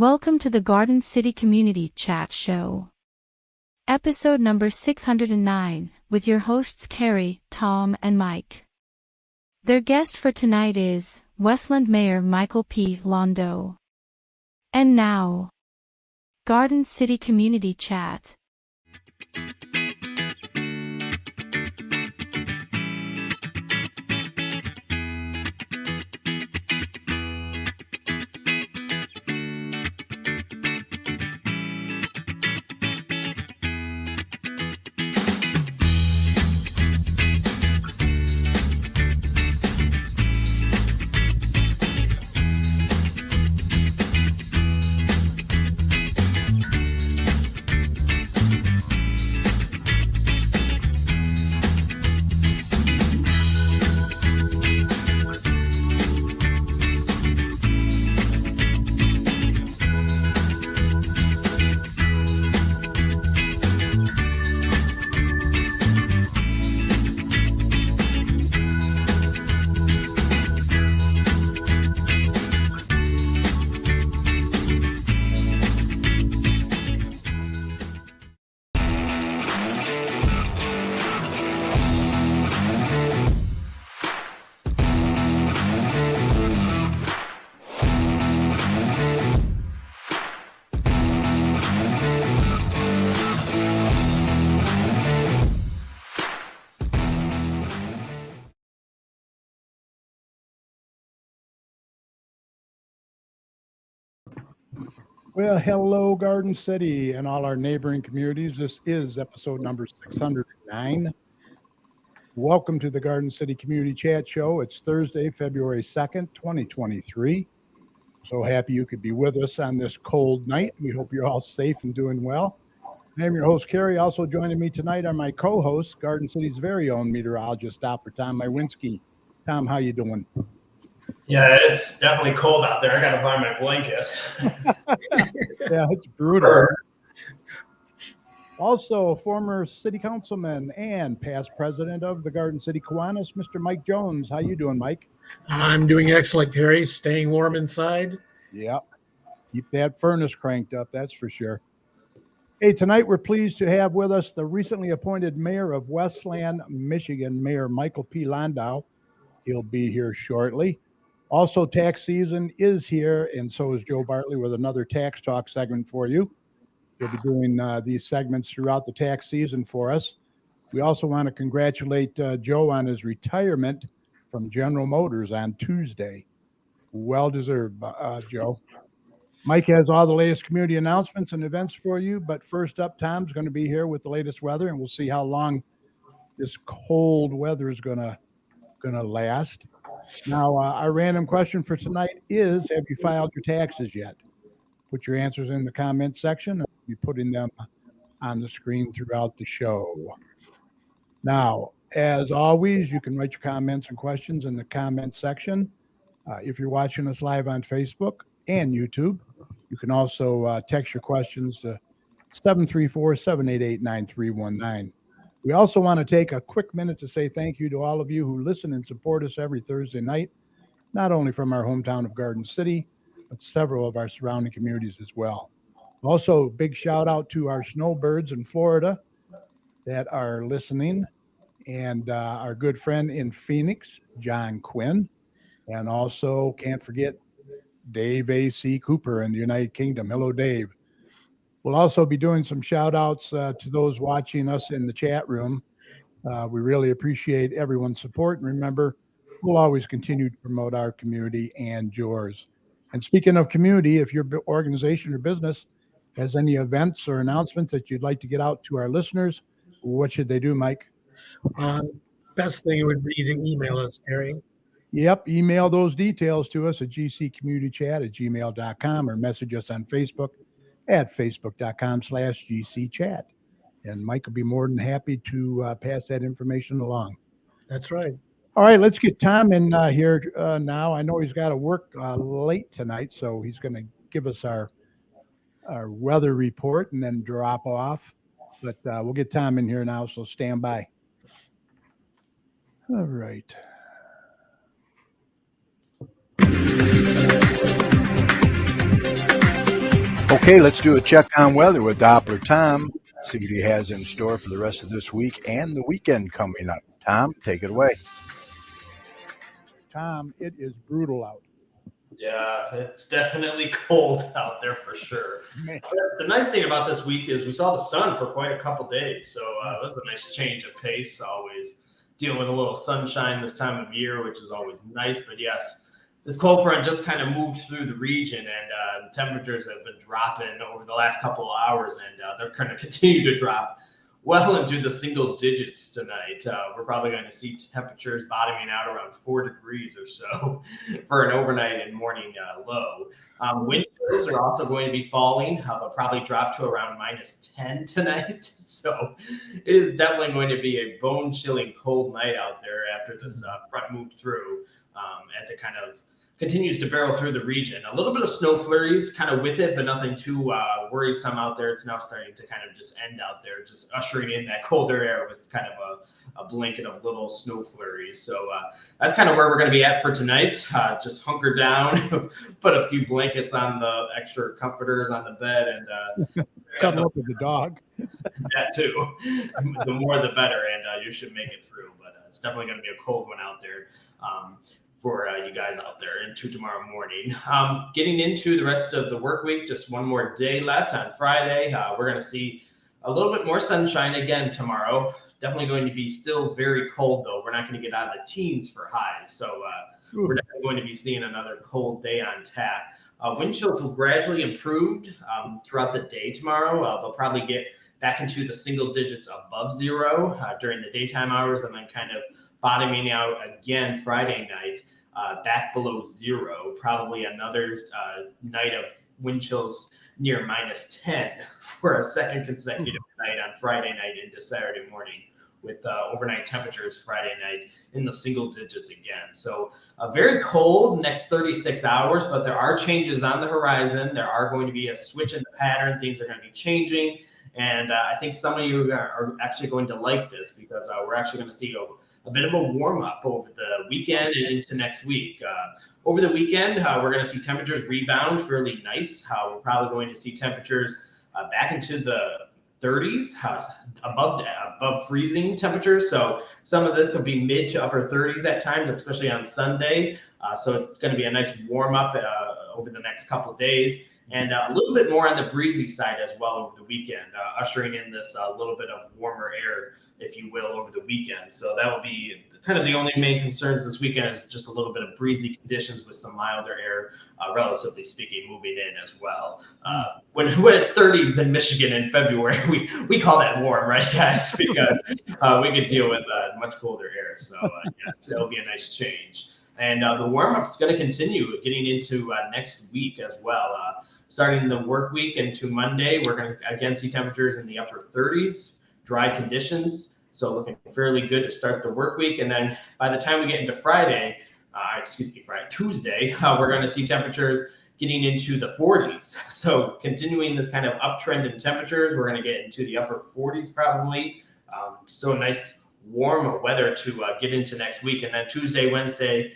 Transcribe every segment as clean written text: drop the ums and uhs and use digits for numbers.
Welcome to the Garden City Community Chat Show. Episode number 609, with your hosts Carrie, Tom, and Mike. Their guest for tonight is Westland Mayor Michael P. Londeau. And now, Garden City Community Chat. Well, hello, Garden City and all our neighboring communities. This is episode number 609. Welcome to the Garden City Community Chat Show. It's Thursday, February 2nd, 2023. So happy you could be with us on this cold night. We hope you're all safe and doing well. I'm your host, Carrie. Also joining me tonight are my co-hosts, Garden City's very own meteorologist, Dr. Tom Mywinski. Tom, how you doing? Yeah, it's definitely cold out there. I got to buy my blanket. Yeah, it's brutal. Also, former city councilman and past president of the Garden City Kiwanis, Mr. Mike Jones. How you doing, Mike? I'm doing excellent, Terry. Staying warm inside. Yep. Keep that furnace cranked up, that's for sure. Hey, tonight we're pleased to have with us the recently appointed mayor of Westland, Michigan, Mayor Michael P. Londeau. He'll be here shortly. Also, tax season is here, and so is Joe Bartley with another Tax Talk segment for you. We'll be doing these segments throughout the tax season for us. We also want to congratulate Joe on his retirement from General Motors on Tuesday. Well deserved, Joe. Mike has all the latest community announcements and events for you, but first up, Tom's going to be here with the latest weather, and we'll see how long this cold weather is going to last. Now, our random question for tonight is, have you filed your taxes yet? Put your answers in the comment section. I'll be putting them on the screen throughout the show. Now, as always, you can write your comments and questions in the comment section. If you're watching us live on Facebook and YouTube, you can also text your questions to 734-788-9319. We also want to take a quick minute to say thank you to all of you who listen and support us every Thursday night, not only from our hometown of Garden City, but several of our surrounding communities as well. Also, big shout out to our snowbirds in Florida that are listening, and our good friend in Phoenix, John Quinn, and also can't forget Dave A.C. Cooper in the United Kingdom. Hello, Dave. We'll also be doing some shout outs to those watching us in the chat room. We really appreciate everyone's support. And remember, we'll always continue to promote our community and yours. And speaking of community, if your organization or business has any events or announcements that you'd like to get out to our listeners, what should they do, Mike? Best thing would be to email us, Terry. Yep, email those details to us at gccommunitychat@gmail.com or message us on Facebook at facebook.com/gcchat. And Mike will be more than happy to pass that information along. That's right. All right, let's get Tom in here now. I know he's got to work late tonight, so he's going to give us our weather report and then drop off. But we'll get Tom in here now, so stand by. All right. Okay, let's do a check on weather with Doppler Tom. See what he has in store for the rest of this week and the weekend coming up. Tom, take it away. Tom, it is brutal out. Yeah, it's definitely cold out there for sure. Man. But the nice thing about this week is we saw the sun for quite a couple days, so it was a nice change of pace. Always dealing with a little sunshine this time of year, which is always nice. But yes, this cold front just kind of moved through the region, and the temperatures have been dropping over the last couple of hours, and they're going to continue to drop well into the single digits tonight. We're probably going to see temperatures bottoming out around 4 degrees or so for an overnight and morning low. Wind chills are also going to be falling. They'll probably drop to around -10 tonight. So it is definitely going to be a bone-chilling cold night out there after this front moved through, as it kind of continues to barrel through the region. A little bit of snow flurries kind of with it, but nothing too worrisome out there. It's now starting to kind of just end out there, just ushering in that colder air with kind of a blanket of little snow flurries. So that's kind of where we're going to be at for tonight. Just hunker down, put a few blankets on the extra comforters on the bed, and Cuddle up with the dog. that too. The more the better, and you should make it through. But it's definitely going to be a cold one out there. For you guys out there into tomorrow morning. Getting into the rest of the work week, just one more day left on Friday. We're going to see a little bit more sunshine again tomorrow. Definitely going to be still very cold, though. We're not going to get out of the teens for highs. So we're definitely going to be seeing another cold day on tap. Wind chills will gradually improve throughout the day tomorrow. They'll probably get back into the single digits above zero during the daytime hours, and then kind of bottoming out again Friday night, back below zero. Probably another night of wind chills near -10 for a second consecutive night on Friday night into Saturday morning, with overnight temperatures Friday night in the single digits again. So very cold next 36 hours, but there are changes on the horizon. There are going to be a switch in the pattern. Things are going to be changing. And I think some of you are actually going to like this, because we're actually going to see a bit of a warm up over the weekend and into next week. Over the weekend, we're going to see temperatures rebound fairly nice. We're probably going to see temperatures back into the 30s, above freezing temperatures. So some of this could be mid to upper 30s at times, especially on Sunday. So it's going to be a nice warm up over the next couple of days. And a little bit more on the breezy side as well over the weekend, ushering in this little bit of warmer air, if you will, over the weekend. So that will be kind of the only main concerns this weekend, is just a little bit of breezy conditions with some milder air, relatively speaking, moving in as well. When it's 30s in Michigan in February, we call that warm, right, guys? Because we could deal with much colder air. So yeah, it'll be a nice change. And the warm-up is going to continue getting into next week as well. Starting the work week into Monday, we're going to again see temperatures in the upper 30s, dry conditions. So looking fairly good to start the work week. And then by the time we get into Tuesday, we're going to see temperatures getting into the 40s. So continuing this kind of uptrend in temperatures, we're going to get into the upper 40s probably. So nice warm weather to get into next week. And then Wednesday,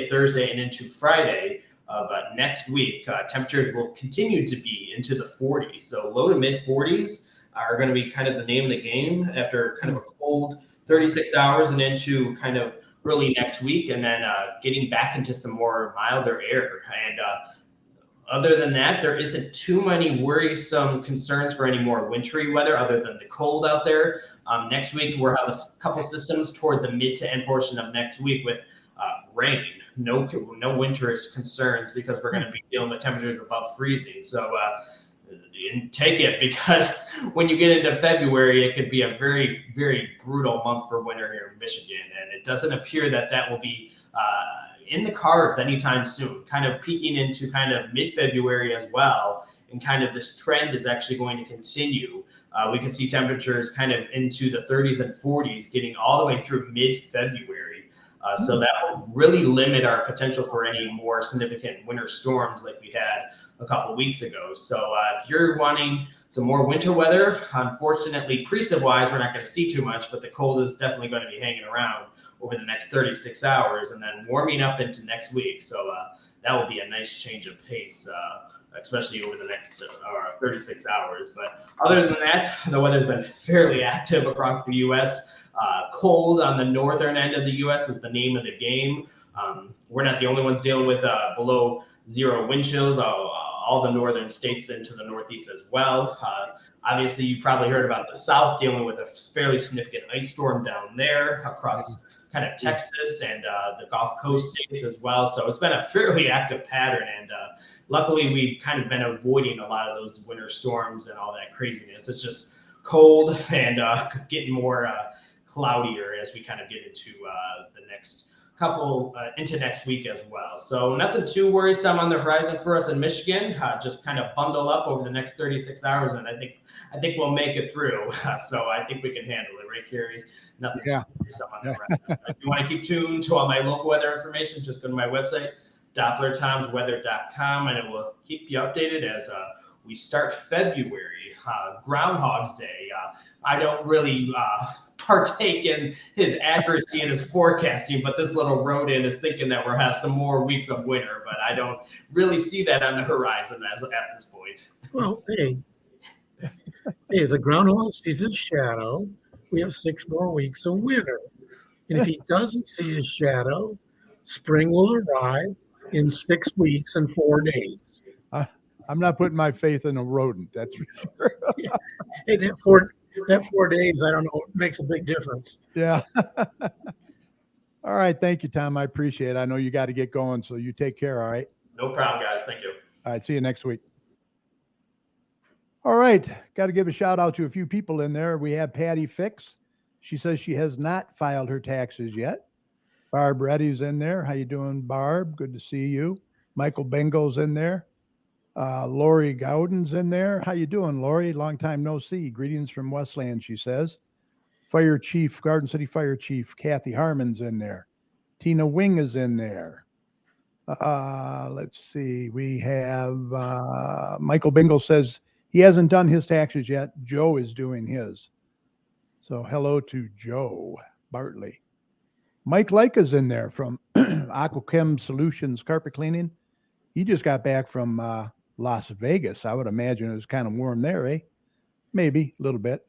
Thursday, and into Friday of next week, temperatures will continue to be into the 40s. So low to mid 40s are going to be kind of the name of the game after kind of a cold 36 hours and into kind of early next week, and then getting back into some more milder air. And other than that, there isn't too many worrisome concerns for any more wintry weather other than the cold out there. Next week, we'll have a couple systems toward the mid to end portion of next week with rain. No winter's concerns, because we're going to be dealing with temperatures above freezing. So take it, because when you get into February, it could be a very, very brutal month for winter here in Michigan. And it doesn't appear that will be in the cards anytime soon, kind of peaking into kind of mid-February as well. And kind of this trend is actually going to continue. We can see temperatures kind of into the 30s and 40s getting all the way through mid-February. So that will really limit our potential for any more significant winter storms like we had a couple of weeks ago. So if you're wanting some more winter weather, unfortunately, precip-wise, we're not going to see too much, but the cold is definitely going to be hanging around over the next 36 hours and then warming up into next week. So that will be a nice change of pace especially over the next 36 hours. But other than that, the weather's been fairly active across the U.S. Cold on the northern end of the U.S. is the name of the game. We're not the only ones dealing with below zero wind chills. All the northern states into the northeast as well. Obviously, you probably heard about the South dealing with a fairly significant ice storm down there across kind of Texas and the Gulf Coast states as well. So it's been a fairly active pattern, and luckily we've kind of been avoiding a lot of those winter storms and all that craziness. It's just cold and getting more cloudier as we kind of get into the next couple into next week as well. So nothing too worrisome on the horizon for us in Michigan. Just kind of bundle up over the next 36 hours, and I think we'll make it through. So I think we can handle it, right, Carrie? Nothing too worrisome on the horizon. If you want to keep tuned to all my local weather information, just go to my website, DopplerTomsWeather.com, and it will keep you updated as we start February, Groundhog's Day. I don't really partake in his accuracy and his forecasting, but this little rodent is thinking that we'll have some more weeks of winter, but I don't really see that on the horizon at this point. Well, hey, the groundhog sees his shadow. We have 6 more weeks of winter. And if he doesn't see his shadow, spring will arrive in 6 weeks and 4 days. I'm not putting my faith in a rodent, that's for sure. Hey, that 4 days, I don't know, makes a big difference. Yeah. All right. Thank you, Tom. I appreciate it. I know you got to get going, so you take care. All right. No problem, guys. Thank you. All right. See you next week. All right. Got to give a shout out to a few people in there. We have Patty Fix. She says she has not filed her taxes yet. Barb Reddy's in there. How you doing, Barb? Good to see you. Michael Bengo's in there. Lori Gowden's in there. How you doing, Lori? Long time no see. Greetings from Westland, she says. Fire Chief, Garden City Fire Chief Kathy Harmon's in there. Tina Wing is in there. Let's see. We have Michael Bingle says he hasn't done his taxes yet. Joe is doing his. So hello to Joe Bartley. Mike Lyka's in there from AquaChem Solutions Carpet Cleaning. He just got back from Las Vegas. I would imagine it was kind of warm there, eh? Maybe a little bit.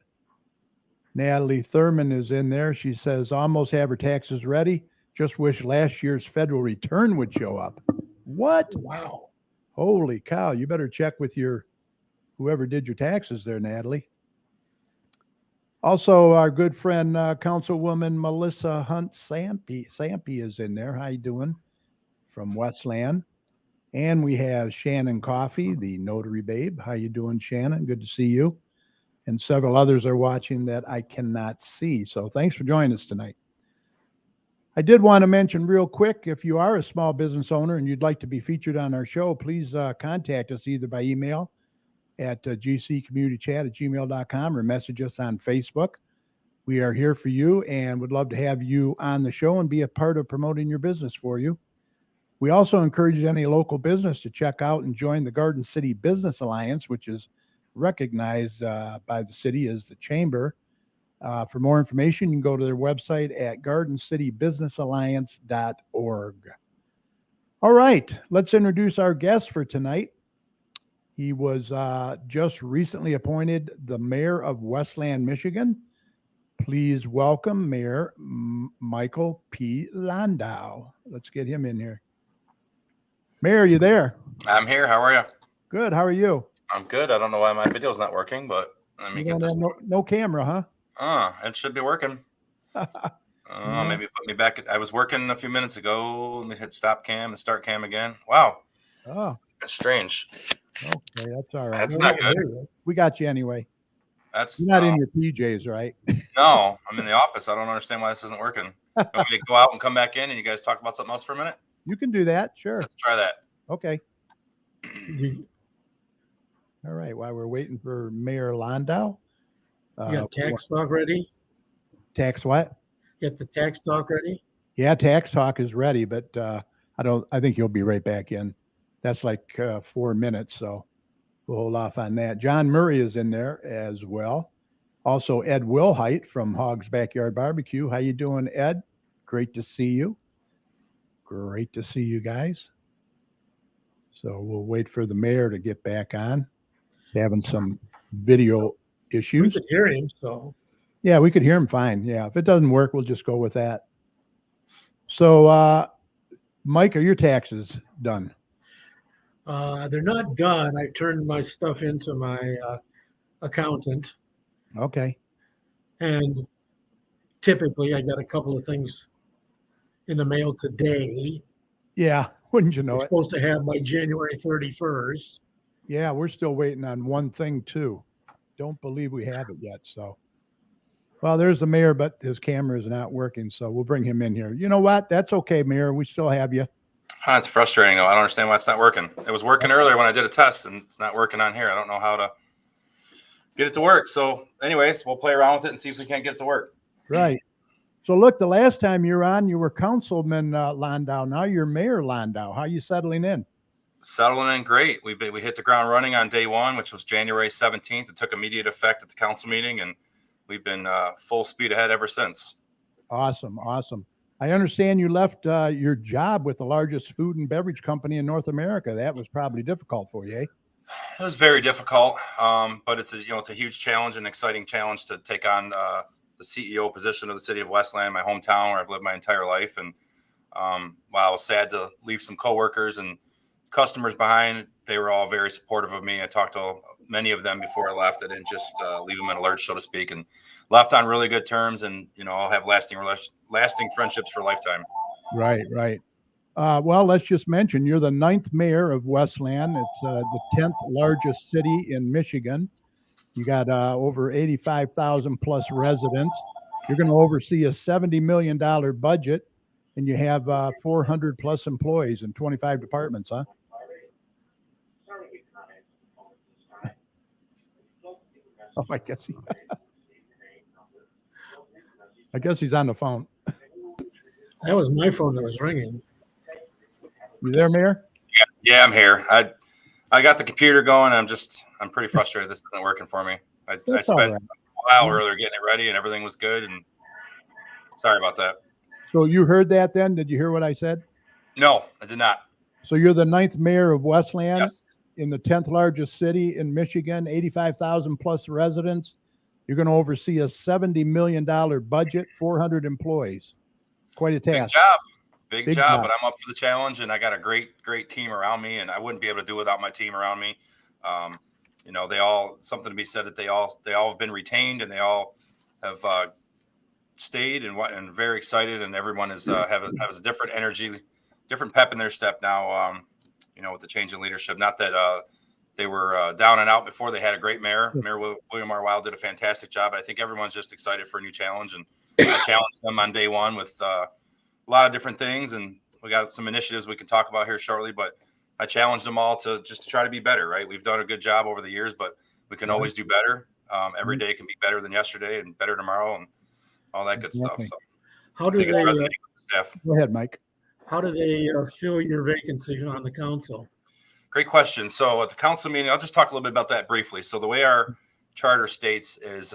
Natalie Thurman is in there. She says, almost have her taxes ready. Just wish last year's federal return would show up. What? Wow. Holy cow. You better check with whoever did your taxes there, Natalie. Also, our good friend, Councilwoman Melissa Hunt Sampy is in there. How you doing? From Westland. And we have Shannon Coffey, the notary babe. How you doing, Shannon? Good to see you. And several others are watching that I cannot see. So thanks for joining us tonight. I did want to mention real quick, if you are a small business owner and you'd like to be featured on our show, please contact us either by email at gccommunitychat@gmail.com or message us on Facebook. We are here for you and would love to have you on the show and be a part of promoting your business for you. We also encourage any local business to check out and join the Garden City Business Alliance, which is recognized by the city as the chamber. For more information, you can go to their website at gardencitybusinessalliance.org. All right, let's introduce our guest for tonight. He was just recently appointed the mayor of Westland, Michigan. Please welcome Mayor Michael P. Londeau. Let's get him in here. Mayor, are you there? I'm here. How are you? Good. How are you? I'm good. I don't know why my video's not working, but let me get this. No camera, huh? It should be working. Maybe put me back. I was working a few minutes ago. Let me hit stop cam and start cam again. Wow. Oh, that's strange. Okay, that's all right. That's not good. We got you anyway. That's You're not in your PJs, right? No, I'm in the office. I don't understand why this isn't working. Want me to go out and come back in and you guys talk about something else for a minute? You can do that. Sure. Let's try that. Okay. All right. While we're waiting for Mayor Londeau. You got tax talk ready? Tax what? You got the tax talk ready? Yeah, tax talk is ready, but I think you'll be right back in. That's like 4 minutes, so we'll hold off on that. John Murray is in there as well. Also, Ed Wilhite from Hogg's Backyard Barbecue. How you doing, Ed? Great to see you. Great to see you guys. So we'll wait for the mayor to get back on. He's having some video We issues. could hear him, so Yeah, we could hear him fine. Yeah, if it doesn't work, we'll just go with that. So, Mike, are your taxes done? they're not done. I turned my stuff into my accountant, Okay. and typically I got a couple of things in the mail today. Yeah, wouldn't you know We're it? supposed to have by January 31st. Yeah, we're still waiting on one thing too. Don't believe we have it yet. So, well, there's the mayor, but his camera is not working. So we'll bring him in here. You know what? That's okay, Mayor. We still have you. It's frustrating though. I don't understand why it's not working. It was working earlier when I did a test, and it's not working on here. I don't know how to get it to work. So, anyways, we'll play around with it and see if we can't get it to work. Right. So look, the last time you were on, you were Councilman Londeau. Now you're Mayor Londeau. How you settling in? Settling in great. We hit the ground running on day one, which was January 17th. It took immediate effect at the council meeting, and we've been full speed ahead ever since. Awesome. Awesome. I understand you left your job with the largest food and beverage company in North America. That was probably difficult for you, eh? It was very difficult, but it's a huge challenge, an exciting challenge to take on the CEO position of the city of Westland, my hometown where I've lived my entire life. And while I was sad to leave some coworkers and customers behind, they were all very supportive of me. I talked to many of them before I left. I didn't just leave them in a lurch, so to speak, and left on really good terms. And I'll have lasting friendships for a lifetime. Right, right. Well, let's just mention you're the 9th mayor of Westland. It's the 10th largest city in Michigan. You got over 85,000 plus residents. You're going to oversee a $70 million budget, and you have 400 plus employees in 25 departments, huh? Oh, I guess he's on the phone. That was my phone that was ringing. You there, Mayor? Yeah, I'm here. I got the computer going. I'm pretty frustrated. This isn't working for me. I spent a while earlier getting it ready, and everything was good. And sorry about that. So you heard that then? Did you hear what I said? No, I did not. So you're the 9th mayor of Westland. Yes. In the 10th largest city in Michigan, 85,000 plus residents. You're going to oversee a $70 million budget, 400 employees. Quite a task. Big job, but I'm up for the challenge, and I got a great team around me, and I wouldn't be able to do it without my team around me. They all, something to be said that they all have been retained, and they all have stayed and very excited, and everyone has a different energy, different pep in their step now. With the change in leadership, not that they were down and out before. They had a great mayor. Mayor William R. Wild did a fantastic job. I think everyone's just excited for a new challenge, and I challenged them on day one with a lot of different things, and we got some initiatives we can talk about here shortly, but I challenged them all to try to be better, right? We've done a good job over the years, but we can always do better. Every day can be better than yesterday and better tomorrow and all that good stuff. So how do they Go ahead, Mike. How do they fill your vacancy on the council? Great question. So at the council meeting, I'll just talk a little bit about that briefly. So the way our charter states is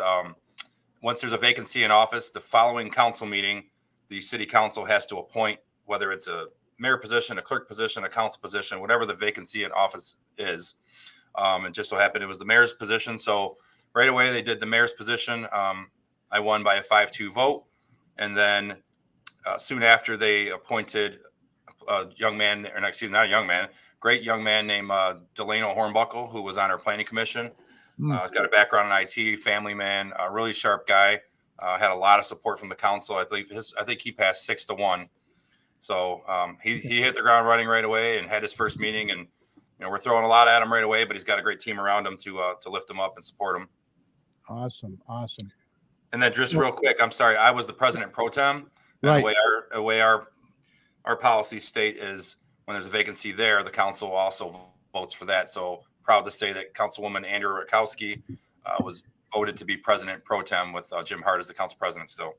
once there's a vacancy in office, the following council meeting, the city council has to appoint, whether it's a mayor position, a clerk position, a council position, whatever the vacancy in office is. It just so happened it was the mayor's position. So right away they did the mayor's position. I won by a 5-2 vote. And then soon after they appointed a young man, or excuse me, not a young man, great young man named Delano Hornbuckle, who was on our planning commission. He's got a background in IT, family man, a really sharp guy. Had a lot of support from the council. I think he passed 6-1. So he hit the ground running right away and had his first meeting. And we're throwing a lot at him right away, but he's got a great team around him to lift him up and support him. Awesome. And then just real quick, I'm sorry, I was the president pro tem. Right. The way our policy state is when there's a vacancy there, the council also votes for that. So proud to say that Councilwoman Andrew Rakowski was voted to be president pro tem with Jim Hart as the council president still.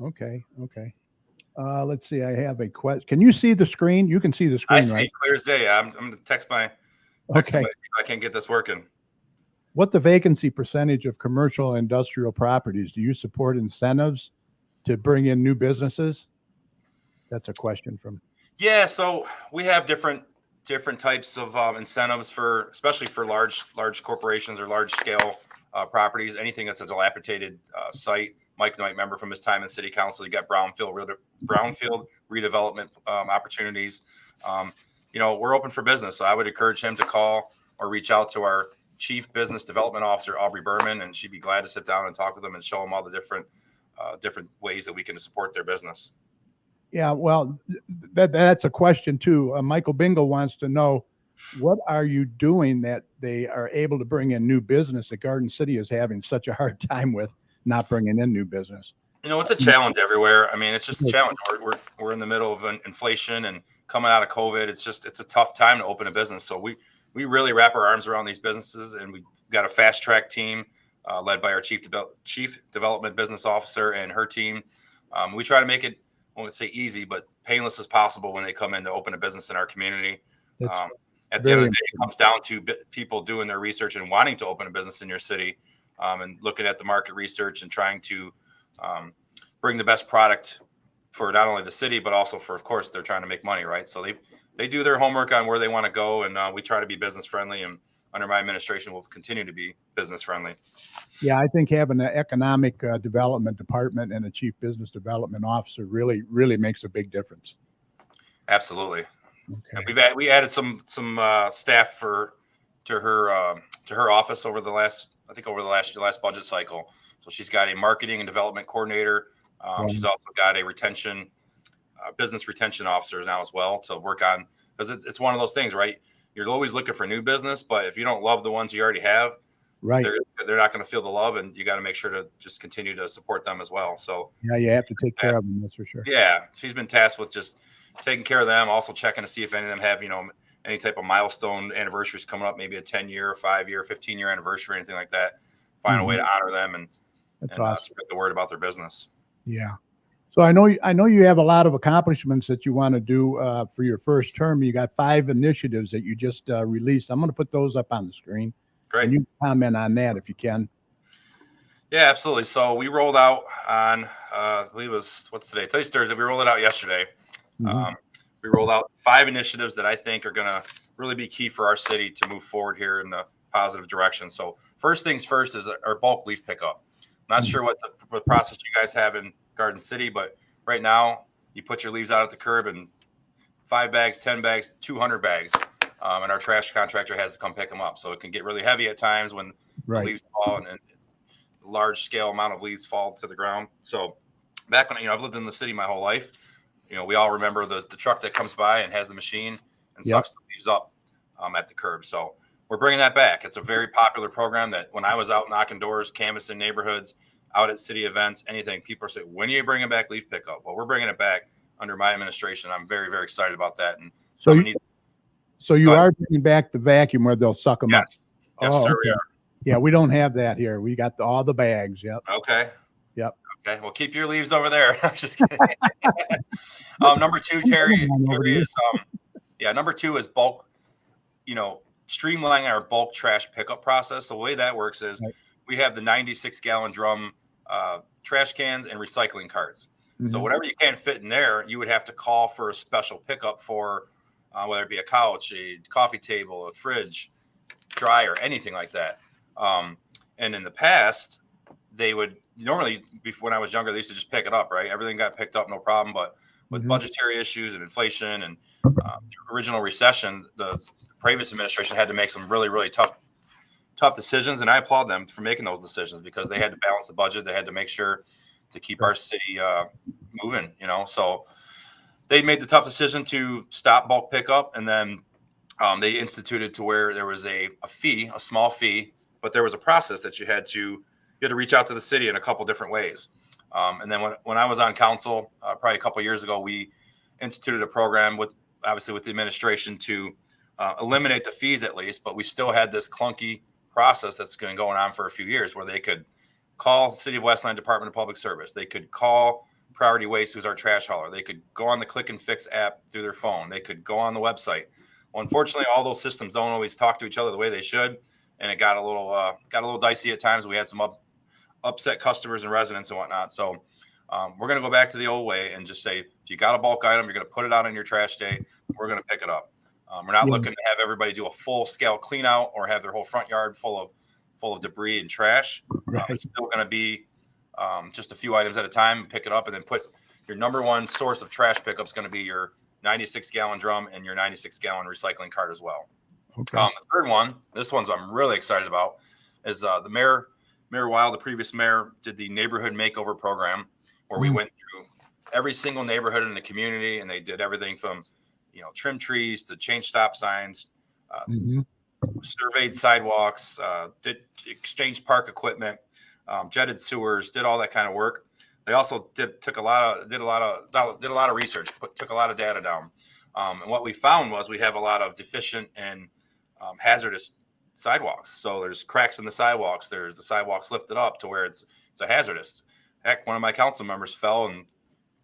Okay. Let's see. I have a question. Can you see the screen? You can see the screen, I see, right? Clear as day. I'm going to text somebody if I can't get this working. What the vacancy percentage of commercial and industrial properties? Do you support incentives to bring in new businesses? That's a question from. Yeah, so we have different different types of incentives for, especially for large corporations or large scale properties. Anything that's a dilapidated site. Mike might remember from his time in city council, you got brownfield redevelopment opportunities. We're open for business, so I would encourage him to call or reach out to our Chief Business Development Officer, Aubrey Berman, and she'd be glad to sit down and talk with them and show them all the different ways that we can support their business. Yeah, well, that's a question too. Michael Bingle wants to know, what are you doing that they are able to bring in new business that Garden City is having such a hard time with not bringing in new business? It's a challenge everywhere. I mean, it's just a challenge. We're in the middle of inflation and coming out of COVID. It's a tough time to open a business. So we really wrap our arms around these businesses, and we've got a fast track team led by our chief development business officer and her team. We try to make it, I won't say easy, but painless as possible when they come in to open a business in our community. At the end of the day, it comes down to people doing their research and wanting to open a business in your city, and looking at the market research and trying to bring the best product for not only the city, but also for, of course, they're trying to make money, right? So they do their homework on where they want to go, and we try to be business friendly, and under my administration, we'll continue to be business friendly. Yeah, I think having an economic development department and a chief business development officer really, really makes a big difference. Absolutely. Okay. And we added some staff to her office over the last budget cycle. So she's got a marketing and development coordinator. She's also got a business retention officer now as well to work on, because it's one of those things, right? You're always looking for new business, but if you don't love the ones you already have, right, they're not going to feel the love, and you got to make sure to just continue to support them as well. So yeah, you have to take care of them. That's for sure. Yeah, she's been tasked with just taking care of them, also checking to see if any of them have any type of milestone anniversaries coming up, maybe a 10-year, 5-year, 15-year anniversary, anything like that. Find a way to honor them and awesome. Spread the word about their business. Yeah. So I know you have a lot of accomplishments that you want to do for your first term. You got 5 initiatives that you just released. I'm going to put those up on the screen. Great. And you comment on that if you can. Yeah, absolutely. So we rolled out on, I believe it was, what's today? Today's Thursday. We rolled it out yesterday. Mm-hmm. We rolled out 5 initiatives that I think are going to really be key for our city to move forward here in the positive direction. So first things first is our bulk leaf pickup. I'm not sure what the process you guys have in Garden City, but right now you put your leaves out at the curb, and 5 bags, 10 bags, 200 bags. And our trash contractor has to come pick them up. So it can get really heavy at times when the leaves fall and a large scale amount of leaves fall to the ground. So back when, I've lived in the city my whole life, we all remember the truck that comes by and has the machine and sucks the leaves up at the curb. So we're bringing that back. It's a very popular program that when I was out knocking doors, canvassing neighborhoods, out at city events, anything, people say, when are you bringing back leaf pickup? Well, we're bringing it back under my administration. I'm very, very excited about that. And so you are bringing back the vacuum where they'll suck them up? Yes, sir, we are. Yeah, we don't have that here. We got all the bags. Yep. Okay. Yep. Okay. Well, keep your leaves over there. I'm just kidding. Number 2, Terry is number 2 is bulk, streamlining our bulk trash pickup process. So the way that works is we have the 96-gallon drum trash cans and recycling carts. Mm-hmm. So whatever you can't fit in there, you would have to call for a special pickup for whether it be a couch, a coffee table, a fridge, dryer, anything like that. And in the past, they would normally, when I was younger, they used to just pick it up, right? Everything got picked up, no problem. But with budgetary issues and inflation and the original recession, the previous administration had to make some really, really tough decisions. And I applaud them for making those decisions because they had to balance the budget. They had to make sure to keep our city moving, So they made the tough decision to stop bulk pickup. And then they instituted to where there was a fee, a small fee, but there was a process that you had to reach out to the city in a couple different ways. And then when I was on council, probably a couple of years ago, we instituted a program with the administration to eliminate the fees at least, but we still had this clunky process that's been going on for a few years where they could call the City of Westland Department of Public Service. They could call Priority Waste, who's our trash hauler. They could go on the Click and Fix app through their phone. They could go on the website. Well, unfortunately, all those systems don't always talk to each other the way they should, and it got a little dicey at times. We had some upset customers and residents and whatnot. So we're going to go back to the old way and just say, if you got a bulk item, you're going to put it out on your trash day. We're going to pick it up. We're not Yeah. looking to have everybody do a full scale clean out or have their whole front yard full of debris and trash. Right. It's still going to be just a few items at a time, pick it up, and then put your number one source of trash pickup is going to be your 96-gallon drum and your 96-gallon recycling cart as well. Okay. The third one, this one's I'm really excited about, is the Mayor Wild, the previous mayor, did the neighborhood makeover program where we went through every single neighborhood in the community, and they did everything from, trim trees to change stop signs, surveyed sidewalks, did exchange park equipment, jetted sewers, did all that kind of work. They also did a lot of research, took a lot of data down. And what we found was we have a lot of deficient and hazardous sidewalks. So there's cracks in the sidewalks. There's the sidewalks lifted up to where it's a hazardous. Heck, one of my council members fell and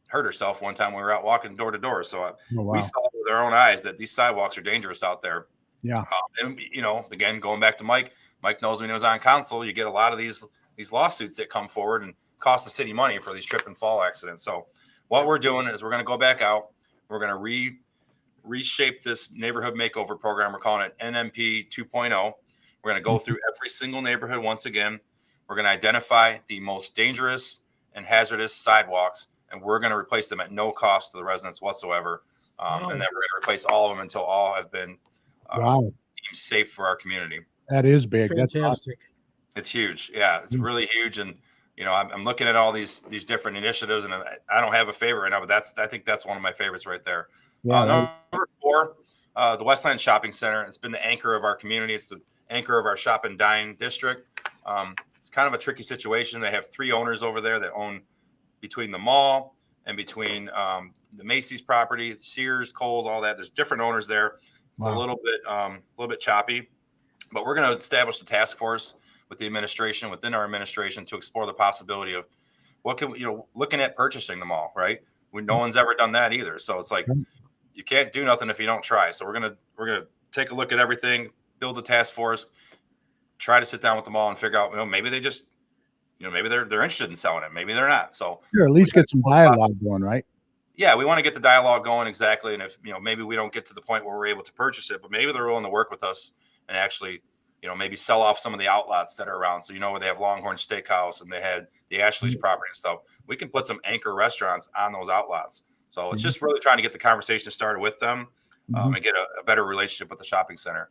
hurt herself one time when we were out walking door to door. So we saw with our own eyes that these sidewalks are dangerous out there. Yeah. And again, going back to Mike knows when he was on council, you get a lot of these lawsuits that come forward and cost the city money for these trip and fall accidents. So what we're doing is we're going to go back out. We're going to reshape this neighborhood makeover program. We're calling it NMP 2.0. We're going to go through every single neighborhood once again. We're going to identify the most dangerous and hazardous sidewalks, and we're going to replace them at no cost to the residents whatsoever. And then we're going to replace all of them until all have been deemed safe for our community. That is big. Fantastic. That's awesome. It's huge. Yeah, it's really huge. And I'm looking at all these different initiatives, and I don't have a favorite right now, but I think that's one of my favorites right there. Yeah, Number 4, the Westland Shopping Center. It's been the anchor of our community. It's the anchor of our shop and dine district. It's kind of a tricky situation. They have 3 owners over there that own between the mall and between the Macy's property, Sears, Kohl's, all that. There's different owners there. It's a little bit choppy, but we're going to establish a task force with the administration, within our administration, to explore the possibility of looking at purchasing the mall, right? No one's ever done that either. So it's like, you can't do nothing if you don't try. So we're gonna take a look at everything, build a task force, try to sit down with the mall and figure out, maybe they just, maybe they're interested in selling it, maybe they're not. So sure, at least get some dialogue going, right? Yeah, we want to get the dialogue going, exactly. And if maybe we don't get to the point where we're able to purchase it, but maybe they're willing to work with us and actually, maybe sell off some of the outlets that are around. So where they have Longhorn Steakhouse and they had the Ashley's property and stuff, we can put some anchor restaurants on those outlets. So it's just really trying to get the conversation started with them and get a better relationship with the shopping center.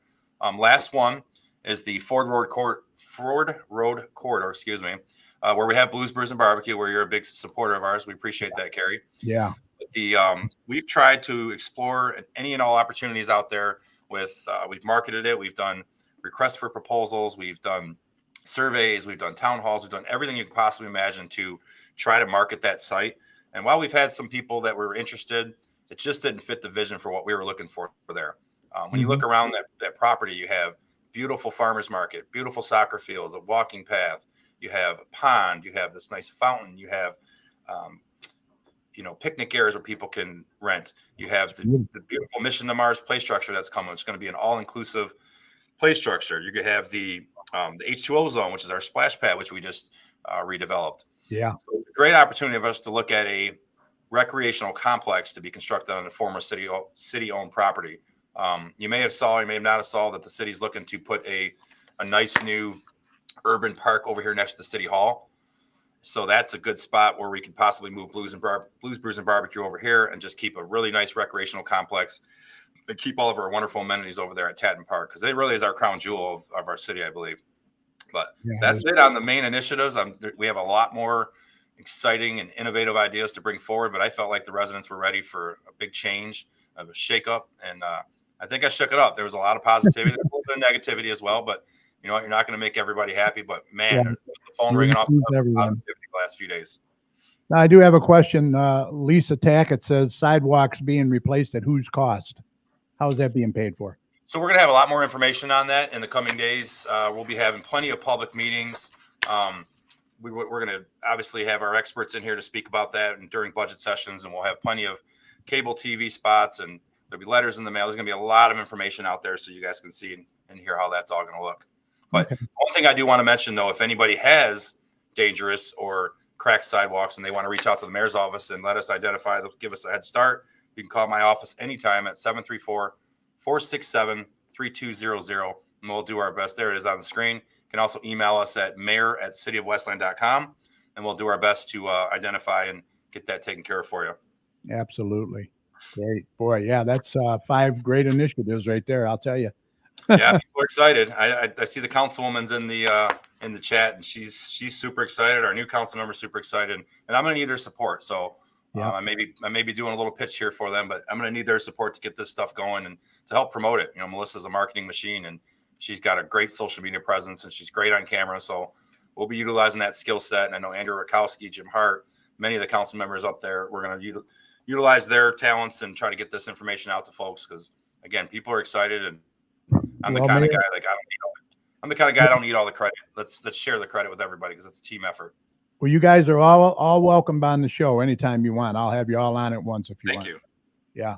Last one is the Ford Road Corridor, where we have Blues, Brews, and Barbecue, where you're a big supporter of ours. We appreciate that, Carrie. Yeah. We've tried to explore any and all opportunities out there with, we've marketed it. We've done requests for proposals. We've done surveys. We've done town halls. We've done everything you could possibly imagine to try to market that site. And while we've had some people that were interested, it just didn't fit the vision for what we were looking for there. When you look around that property, you have beautiful farmers market, beautiful soccer fields, a walking path. You have a pond. You have this nice fountain. You have, picnic areas where people can rent. You have the beautiful Mission to Mars play structure that's coming. It's going to be an all-inclusive play structure. You could have the H2O zone, which is our splash pad, which we just redeveloped. Yeah. So it's a great opportunity for us to look at a recreational complex to be constructed on the former city-owned property. You may have saw, you may have not have saw that the city's looking to put a nice new urban park over here next to the city hall. So that's a good spot where we could possibly move Blues, Brews, and Barbecue over here and just keep a really nice recreational complex and keep all of our wonderful amenities over there at Tatton Park, because it really is our crown jewel of our city, I believe. But that's it on the main initiatives. We have a lot more exciting and innovative ideas to bring forward, but I felt like the residents were ready for a big change, of a shakeup, and I think I shook it up. There was a lot of positivity, a little bit of negativity as well, but you know what? You're not going to make everybody happy, but man, the phone ringing off positivity the last few days. Now, I do have a question. Lisa Tackett says sidewalks being replaced at whose cost? How is that being paid for? So we're going to have a lot more information on that in the coming days. We'll be having plenty of public meetings. We're going to obviously have our experts in here to speak about that and during budget sessions, and we'll have plenty of cable TV spots, and there'll be letters in the mail. There's going to be a lot of information out there so you guys can see and hear how that's all going to look. But one thing I do want to mention, though, if anybody has dangerous or cracked sidewalks and they want to reach out to the mayor's office and let us identify them, give us a head start, you can call my office anytime at 467-3200, and we'll do our best. There it is on the screen. You can also email us at mayor@cityofwestland.com, and we'll do our best to identify and get that taken care of for you. Absolutely. Great. Boy, yeah, that's 5 great initiatives right there, I'll tell you. Yeah, people are excited. I see the councilwoman's in the chat, and she's super excited. Our new council member's super excited, and I'm going to need their support. So Yeah. I may be doing a little pitch here for them, but I'm going to need their support to get this stuff going and to help promote it. You know, Melissa's a marketing machine, and she's got a great social media presence, and she's great on camera. So we'll be utilizing that skill set. And I know Andrew Rakowski, Jim Hart, many of the council members up there, we're going to utilize their talents and try to get this information out to folks, because again, people are excited, and I'm the kind of guy like I'm the kind of guy I don't need all the credit. Let's share the credit with everybody, because it's a team effort. Well, you guys are all welcome on the show anytime you want. I'll have you all on at once if you want. Thank you. Yeah.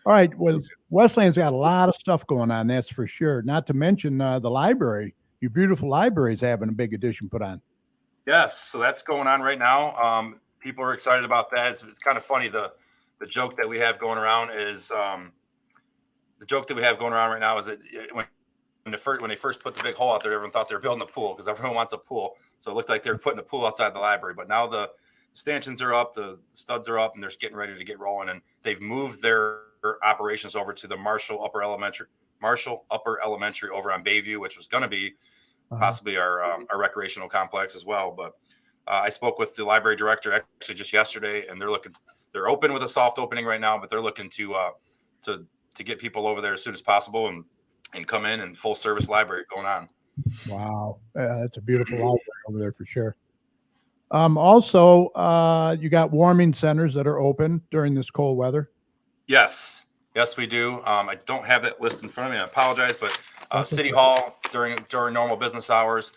All right. Well, Westland's got a lot of stuff going on, that's for sure. Not to mention the library. Your beautiful library is having a big addition put on. Yes, so that's going on right now. People are excited about that. It's kind of funny. The joke that we have going around is right now is that when they first put the big hole out there, everyone thought they were building a pool, because everyone wants a pool. So it looked like they were putting a pool outside the library. But now the stanchions are up, the studs are up, and they're getting ready to get rolling. And they've moved their operations over to the Marshall Upper Elementary over on Bayview, which was going to be possibly our recreational complex as well. But I spoke with the library director actually just yesterday, and they're open with a soft opening right now, but they're looking to get people over there as soon as possible and come in and full service library going on. Wow. That's a beautiful library over there for sure. Also, you got warming centers that are open during this cold weather. Yes, we do. I don't have that list in front of me. I apologize, but City Hall during normal business hours.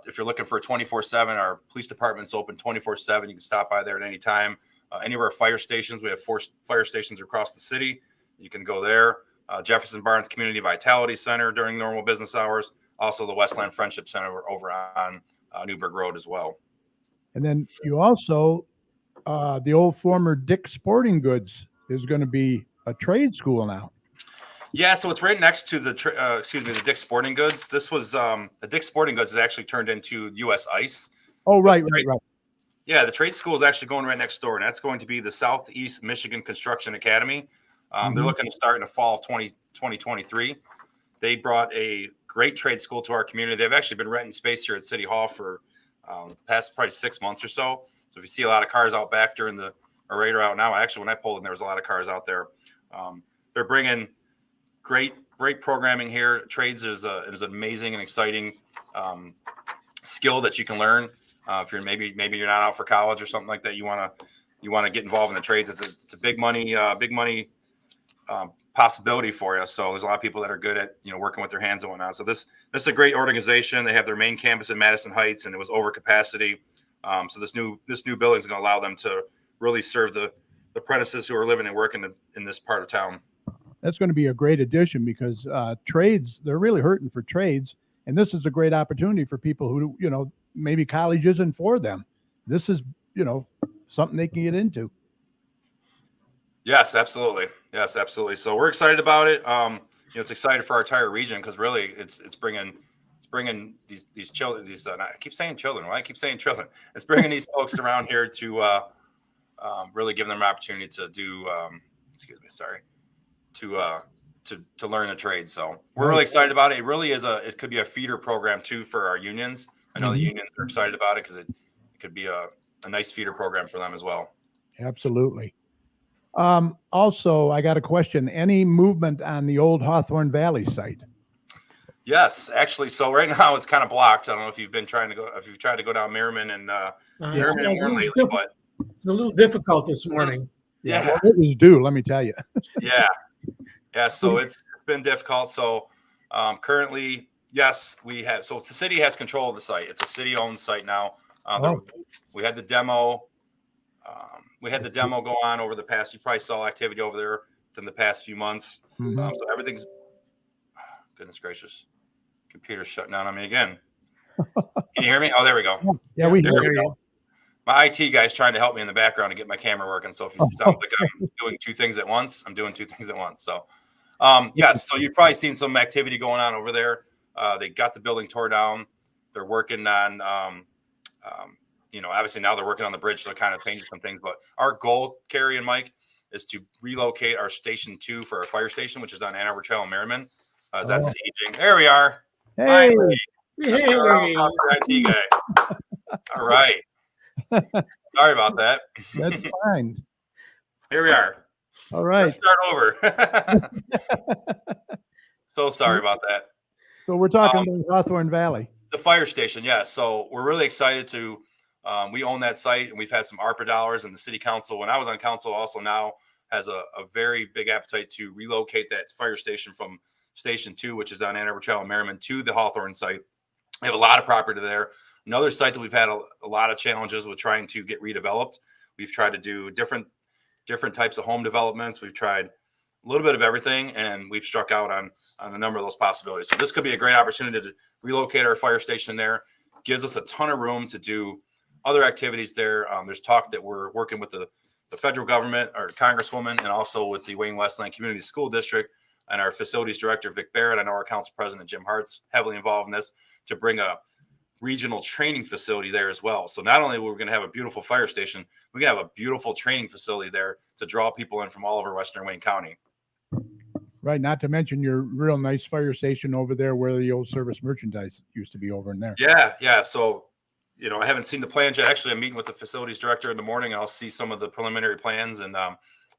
If you're looking for 24/7, our police department's open 24/7. You can stop by there at any time. Any of our fire stations, we have 4 fire stations across the city. You can go there. Jefferson Barnes Community Vitality Center during normal business hours. Also, the Westland Friendship Center over on Newburgh Road as well. And then you also, the old former Dick's Sporting Goods is going to be a trade school now. Yeah, so it's right next to the Dick's Sporting Goods. This was the Dick's Sporting Goods is actually turned into U.S. Ice. Oh, right. Yeah, the trade school is actually going right next door, and that's going to be the Southeast Michigan Construction Academy. They're looking to start in the fall of 2023. They brought a great trade school to our community. They've actually been renting space here at City Hall for past probably 6 months or so. So if you see a lot of cars out back during the radar out now, actually when I pulled in, there was a lot of cars out there. They're bringing great programming here. Trades is an amazing and exciting skill that you can learn. If you're maybe you're not out for college or something like that, you want to get involved in the trades. It's a big money possibility for you. So there's a lot of people that are good at working with their hands and whatnot. So this is a great organization. They have their main campus in Madison Heights, and it was over capacity. So this new building is going to allow them to really serve the apprentices who are living and working in this part of town. That's going to be a great addition, because trades, they're really hurting for trades. And this is a great opportunity for people who, maybe college isn't for them. This is, something they can get into. Yes, absolutely. So we're excited about it. It's exciting for our entire region, because really it's bringing these children, I keep saying children. Why I keep saying children? It's bringing these folks around here to really give them an opportunity to do, to learn a trade. So we're really excited about it. It really is it could be a feeder program too for our unions. I know the unions are excited about it, because it could be a nice feeder program for them as well. Absolutely. Also, I got a question. Any movement on the old Hawthorne Valley site? Yes, actually. So right now it's kind of blocked. I don't know if you've tried to go down Merriman and Merriman and Warren lately, but it's a little difficult this morning. Yeah. Well, it was due, let me tell you. Yeah. So it's been difficult. So currently, yes, we have. So the city has control of the site. It's a city-owned site now. We had the demo. We had the demo go on over the past. You probably saw activity over there within the past few months. So everything's. Goodness gracious, computer's shutting down on me again. Can you hear me? Oh, there we go. Yeah, we hear you. My IT guy's trying to help me in the background to get my camera working. So if it sounds like I'm doing two things at once, I'm doing two things at once. So Yes, so you've probably seen some activity going on over there. They got the building tore down. They're working on, obviously now they're working on the bridge, so they're kind of changing some things. But our goal, Carrie and Mike, is to relocate our Station 2 for our fire station, which is on Ann Arbor Trail in Merriman. That's an aging. There we are. Hey, Finally. Let's Hey. get around the IT guy. All right. Sorry about that. that's fine. Here we are. All right. Let's start over. So sorry about that. So we're talking about Hawthorne Valley. The fire station, yes. So we're really excited to. We own that site, and we've had some ARPA dollars, and the city council, when I was on council, also now has a very big appetite to relocate that fire station from Station 2, which is on Ann Arbor Trail in Merriman, to the Hawthorne site. We have a lot of property there. Another site that we've had a lot of challenges with trying to get redeveloped. We've tried to do different types of home developments. We've tried a little bit of everything, and we've struck out on a number of those possibilities. So this could be a great opportunity to relocate our fire station there. Gives us a ton of room to do other activities there. There's talk that we're working with the federal government, or Congresswoman, and also with the Wayne Westland Community School District and our facilities director, Vic Barrett. I know our council president, Jim Hart's heavily involved in this, to bring a regional training facility there as well. So not only are we going to have a beautiful fire station, we're going to have a beautiful training facility there to draw people in from all over Western Wayne County. Right. Not to mention your real nice fire station over there where the old service merchandise used to be over in there. Yeah. So, I haven't seen the plans yet. Actually, I'm meeting with the facilities director in the morning, and I'll see some of the preliminary plans. And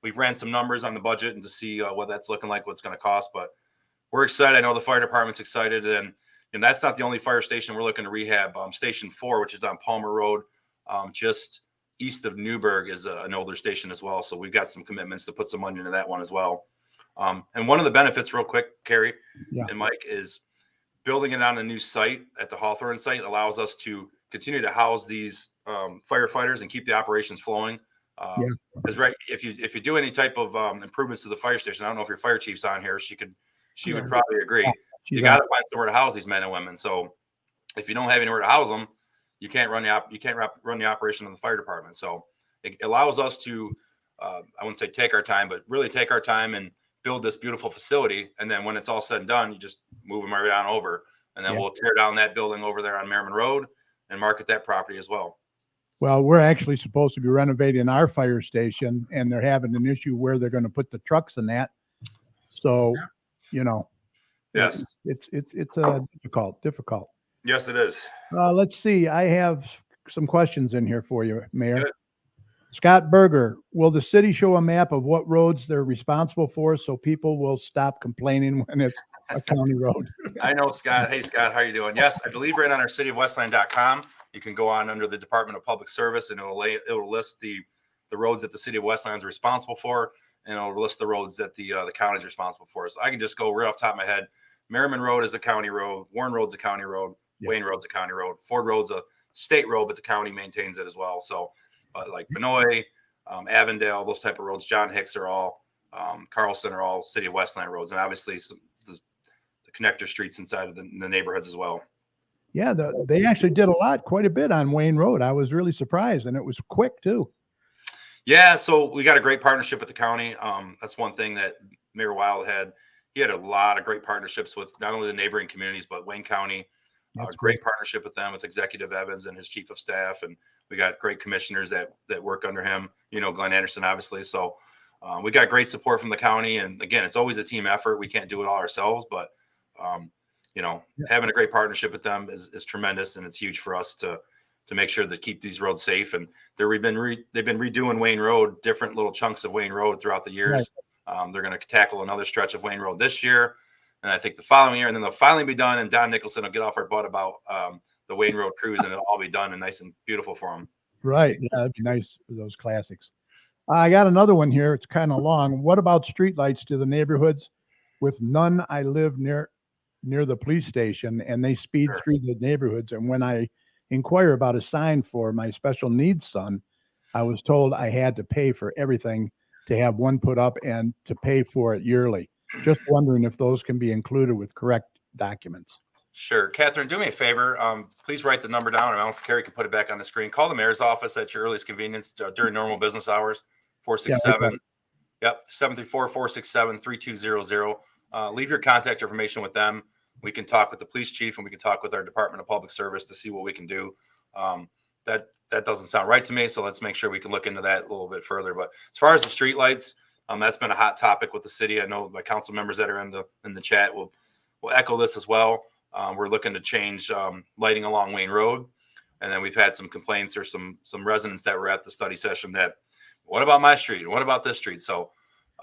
we've ran some numbers on the budget and to see what that's looking like, what's going to cost. But we're excited. I know the fire department's excited. And that's not the only fire station we're looking to rehab. Station 4, which is on Palmer Road, just east of Newburgh, is an older station as well. So we've got some commitments to put some money into that one as well. And one of the benefits, real quick, Carrie and Mike, is building it on a new site at the Hawthorne site allows us to continue to house these firefighters and keep the operations flowing. Because if you do any type of improvements to the fire station, I don't know if your fire chief's on here. She would probably agree. Yeah, you got to find somewhere to house these men and women. So if you don't have anywhere to house them, you can't run the operation of the fire department. So it allows us to, I wouldn't say take our time, but really take our time and build this beautiful facility. And then when it's all said and done, you just move them right on over. And then we'll tear down that building over there on Merriman Road and market that property as well. Well, we're actually supposed to be renovating our fire station, and they're having an issue where they're going to put the trucks in that. So, Yes, it's difficult. Yes, it is. Let's see. I have some questions in here for you, Mayor. Good. Scott Berger, will the city show a map of what roads they're responsible for so people will stop complaining when it's a county road? I know, Scott. Hey, Scott, how are you doing? Yes, I believe right on our cityofwestland.com, you can go on under the Department of Public Service, and it'll list the roads that the city of Westland is responsible for, and it'll list the roads that the county is responsible for. So I can just go right off the top of my head. Merriman Road is a county road. Warren Road's a county road. Wayne Road's a county road. Ford Road's a state road, but the county maintains it as well. So like Vinoy, Avondale, those type of roads, John Hicks are all, Carlson are all city of Westland roads. And obviously the connector streets inside of the neighborhoods as well. Yeah, they actually did quite a bit on Wayne Road. I was really surprised, and it was quick too. Yeah, so we got a great partnership with the county. That's one thing that Mayor Wild had. He had a lot of great partnerships with not only the neighboring communities, but Wayne County. Great partnership with them, with Executive Evans and his chief of staff. And we got great commissioners that work under him, Glenn Anderson, obviously. So we got great support from the county. And again, it's always a team effort. We can't do it all ourselves, but having a great partnership with them is tremendous. And it's huge for us to make sure that keep these roads safe. And they've been redoing Wayne Road, different little chunks of Wayne Road throughout the years. Right. They're going to tackle another stretch of Wayne Road this year. And I think the following year, and then they'll finally be done. And Don Nicholson will get off our butt about the Wayne Road cruise, and it'll all be done and nice and beautiful for him. Right. Yeah, that'd be nice for those classics. I got another one here. It's kind of long. What about streetlights to the neighborhoods? With none, I live near the police station, and they speed through the neighborhoods. And when I inquire about a sign for my special needs son, I was told I had to pay for everything to have one put up and to pay for it yearly. Just wondering if those can be included with correct documents. Sure. Catherine, do me a favor. Please write the number down. I don't know if Carrie can put it back on the screen. Call the mayor's office at your earliest convenience during normal business hours, 467 Yep, 734-467-3200. Leave your contact information with them. We can talk with the police chief and we can talk with our Department of Public Service to see what we can do. That doesn't sound right to me, so let's make sure we can look into that a little bit further. But as far as the street lights, that's been a hot topic with the city. I know my council members that are in the chat will echo this as well. We're looking to change lighting along Wayne Road, and then we've had some complaints or some residents that were at the study session that, what about my street? What about this street? So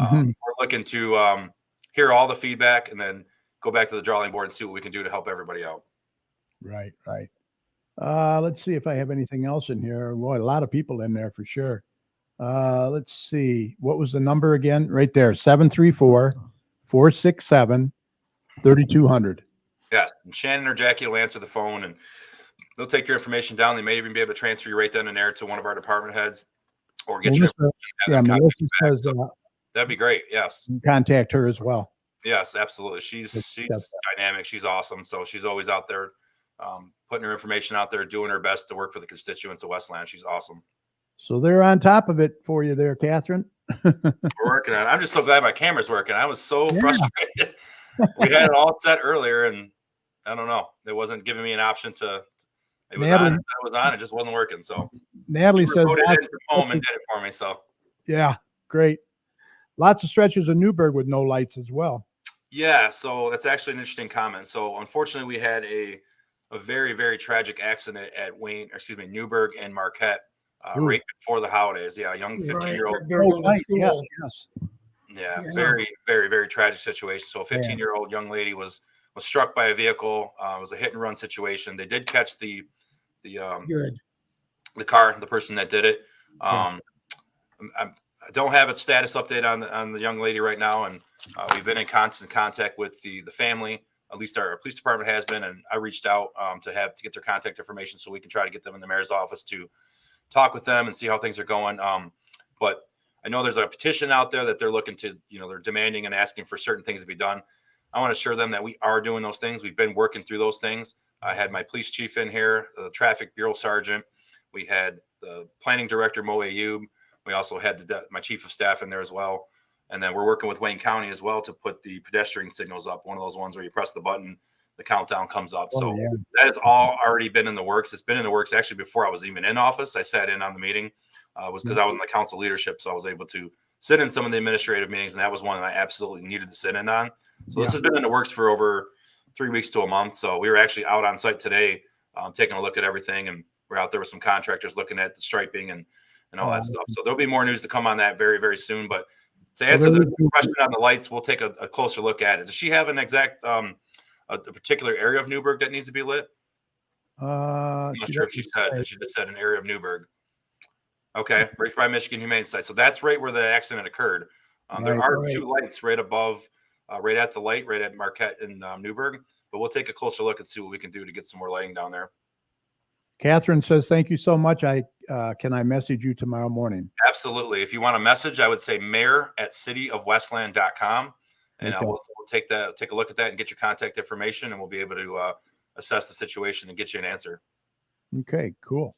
we're looking to hear all the feedback and then go back to the drawing board and see what we can do to help everybody out. Right. Let's see if I have anything else in here. Boy, a lot of people in there for sure. Let's see. What was the number again? Right there, 734-467-3200. Yes, and Shannon or Jackie will answer the phone and they'll take your information down. They may even be able to transfer you right then and there to one of our department heads or get Melissa, Melissa says, so that'd be great. Yes. Contact her as well. Yes, absolutely. She's dynamic. She's awesome. So she's always out there putting her information out there, doing her best to work for the constituents of Westland. She's awesome. So they're on top of it for you there, Catherine. We're working on it. I'm just so glad my camera's working. I was so frustrated. We had it all set earlier and I don't know. It wasn't giving me an option to. It was on. It was on. It just wasn't working. So Natalie says it from home and did it for me. So yeah, great. Lots of stretches of Newburgh with no lights as well. Yeah, so that's actually an interesting comment. So unfortunately, we had a very, very tragic accident at Newburgh and Marquette right before the holidays. Yeah, a young 15-year-old. Yes. Yeah, very, very, very tragic situation. So a 15-year-old young lady was struck by a vehicle. It was a hit and run situation. They did catch the car, the person that did it. I don't have a status update on the young lady right now, and we've been in constant contact with the family. At least our police department has been, and I reached out to get their contact information so we can try to get them in the mayor's office to talk with them and see how things are going. But I know there's a petition out there that they're looking to, they're demanding and asking for certain things to be done. I want to assure them that we are doing those things. We've been working through those things. I had my police chief in here, the traffic bureau sergeant. We had the planning director, Mo Ayub. We also had my chief of staff in there as well. And then we're working with Wayne County as well to put the pedestrian signals up. One of those ones where you press the button, the countdown comes up. That has all already been in the works. It's been in the works actually before I was even in office. I sat in on the meeting. Was because I was in the council leadership. So I was able to sit in some of the administrative meetings. And that was one that I absolutely needed to sit in on. So this has been in the works for over 3 weeks to a month. So we were actually out on site today taking a look at everything. And we're out there with some contractors looking at the striping and all that stuff. So there'll be more news to come on that very, very soon. But to answer the question on the lights, we'll take a closer look at it. Does she have an exact, a particular area of Newburgh that needs to be lit? I'm not sure if she said. She just said an area of Newburgh. Okay, right by Michigan Humane Society. So that's right where the accident occurred. There are two lights right above, right at the light, right at Marquette and Newburgh. But we'll take a closer look and see what we can do to get some more lighting down there. Catherine says, thank you so much. Can I message you tomorrow morning? Absolutely. If you want a message, I would say mayor@cityofwestland.com. And we'll take a look at that and get your contact information, and we'll be able to assess the situation and get you an answer. Okay, cool.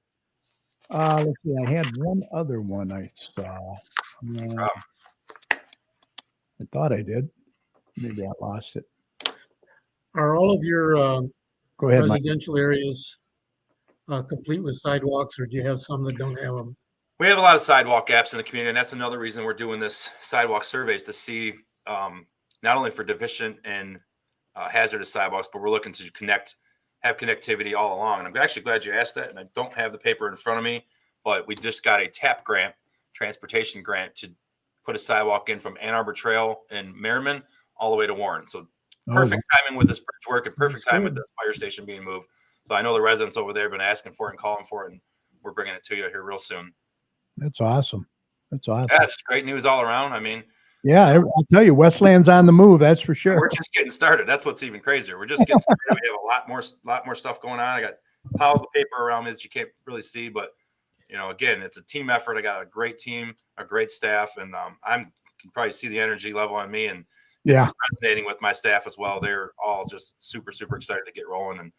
Let's see. I had one other one I saw. I thought I did. Maybe I lost it. Are all of your Go ahead, residential areas complete with sidewalks, or do you have some that don't have them? We have a lot of sidewalk gaps in the community, and that's another reason we're doing this sidewalk surveys to see not only for deficient and hazardous sidewalks, but we're looking to have connectivity all along. And I'm actually glad you asked that, and I don't have the paper in front of me, but we just got a TAP grant, transportation grant, to put a sidewalk in from Ann Arbor Trail in Merriman all the way to Warren. So perfect timing with this bridge work and perfect time with this fire station being moved. So I know the residents over there have been asking for it and calling for it, and we're bringing it to you here real soon. That's awesome. That's awesome. Yeah, it's great news all around. I mean, yeah, I'll tell you, Westland's on the move. That's for sure. We're just getting started. That's what's even crazier. We're just getting started. We have a lot more stuff going on. I got piles of paper around me that you can't really see, but again, it's a team effort. I got a great team, a great staff, and I can probably see the energy level on me, and it's resonating with my staff as well. They're all just super, super excited to get rolling and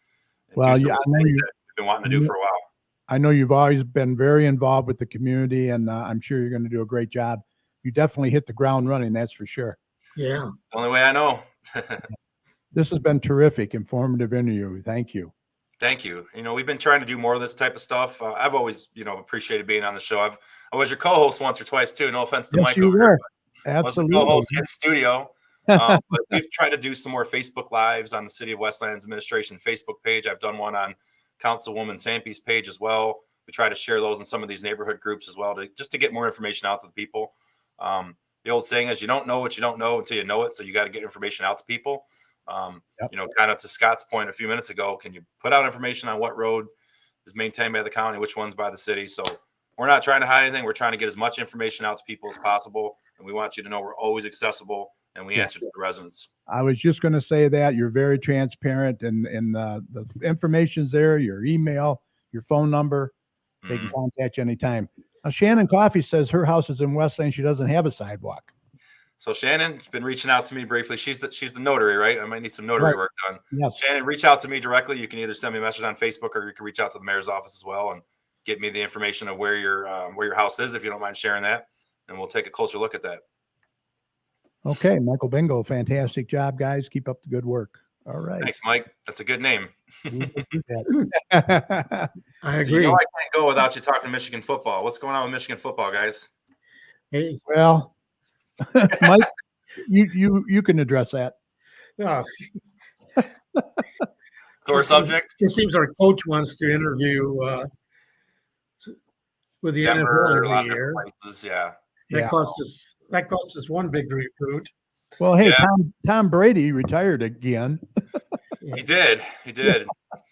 do some of the things that we've been wanting to do for a while. I know you've always been very involved with the community, and I'm sure you're going to do a great job you definitely hit the ground running. That's for sure. Yeah. The only way I know. This has been terrific, informative interview. Thank you. Thank you. We've been trying to do more of this type of stuff. I've always, appreciated being on the show. I was your co-host once or twice too. No offense to Yes, Mike you over were. here. I was the Absolutely. co-host in studio. But we've tried to do some more Facebook Lives on the City of Westlands Administration Facebook page. I've done one on Councilwoman Sampy's page as well. We try to share those in some of these neighborhood groups as well, just to get more information out to the people. The old saying is, you don't know what you don't know until you know it. So you got to get information out to people. Kind of to Scott's point a few minutes ago, can you put out information on what road is maintained by the county, which one's by the city? So we're not trying to hide anything. We're trying to get as much information out to people as possible. And we want you to know we're always accessible and we answer to the residents. I was just going to say that you're very transparent, and the information's there, your email, your phone number. They can contact you anytime. Now, Shannon Coffee says her house is in Westland. She doesn't have a sidewalk. So Shannon's been reaching out to me briefly. She's the notary, right? I might need some notary work done. Yes. Shannon, reach out to me directly. You can either send me a message on Facebook or you can reach out to the mayor's office as well and get me the information of where your house is, if you don't mind sharing that. And we'll take a closer look at that. Okay, Michael Bingo, fantastic job, guys. Keep up the good work. All right. Thanks, Mike. That's a good name. I I So agree. I can't go without you talking Michigan football. What's going on with Michigan football, guys? Hey, Well, Mike, you can address that. uh, Sore subject. it seems our coach wants to interview with the Denver, a NFL lot every of year. different places, yeah. That costs us one big recruit. Well, hey, Yeah. Tom Brady retired again. He did.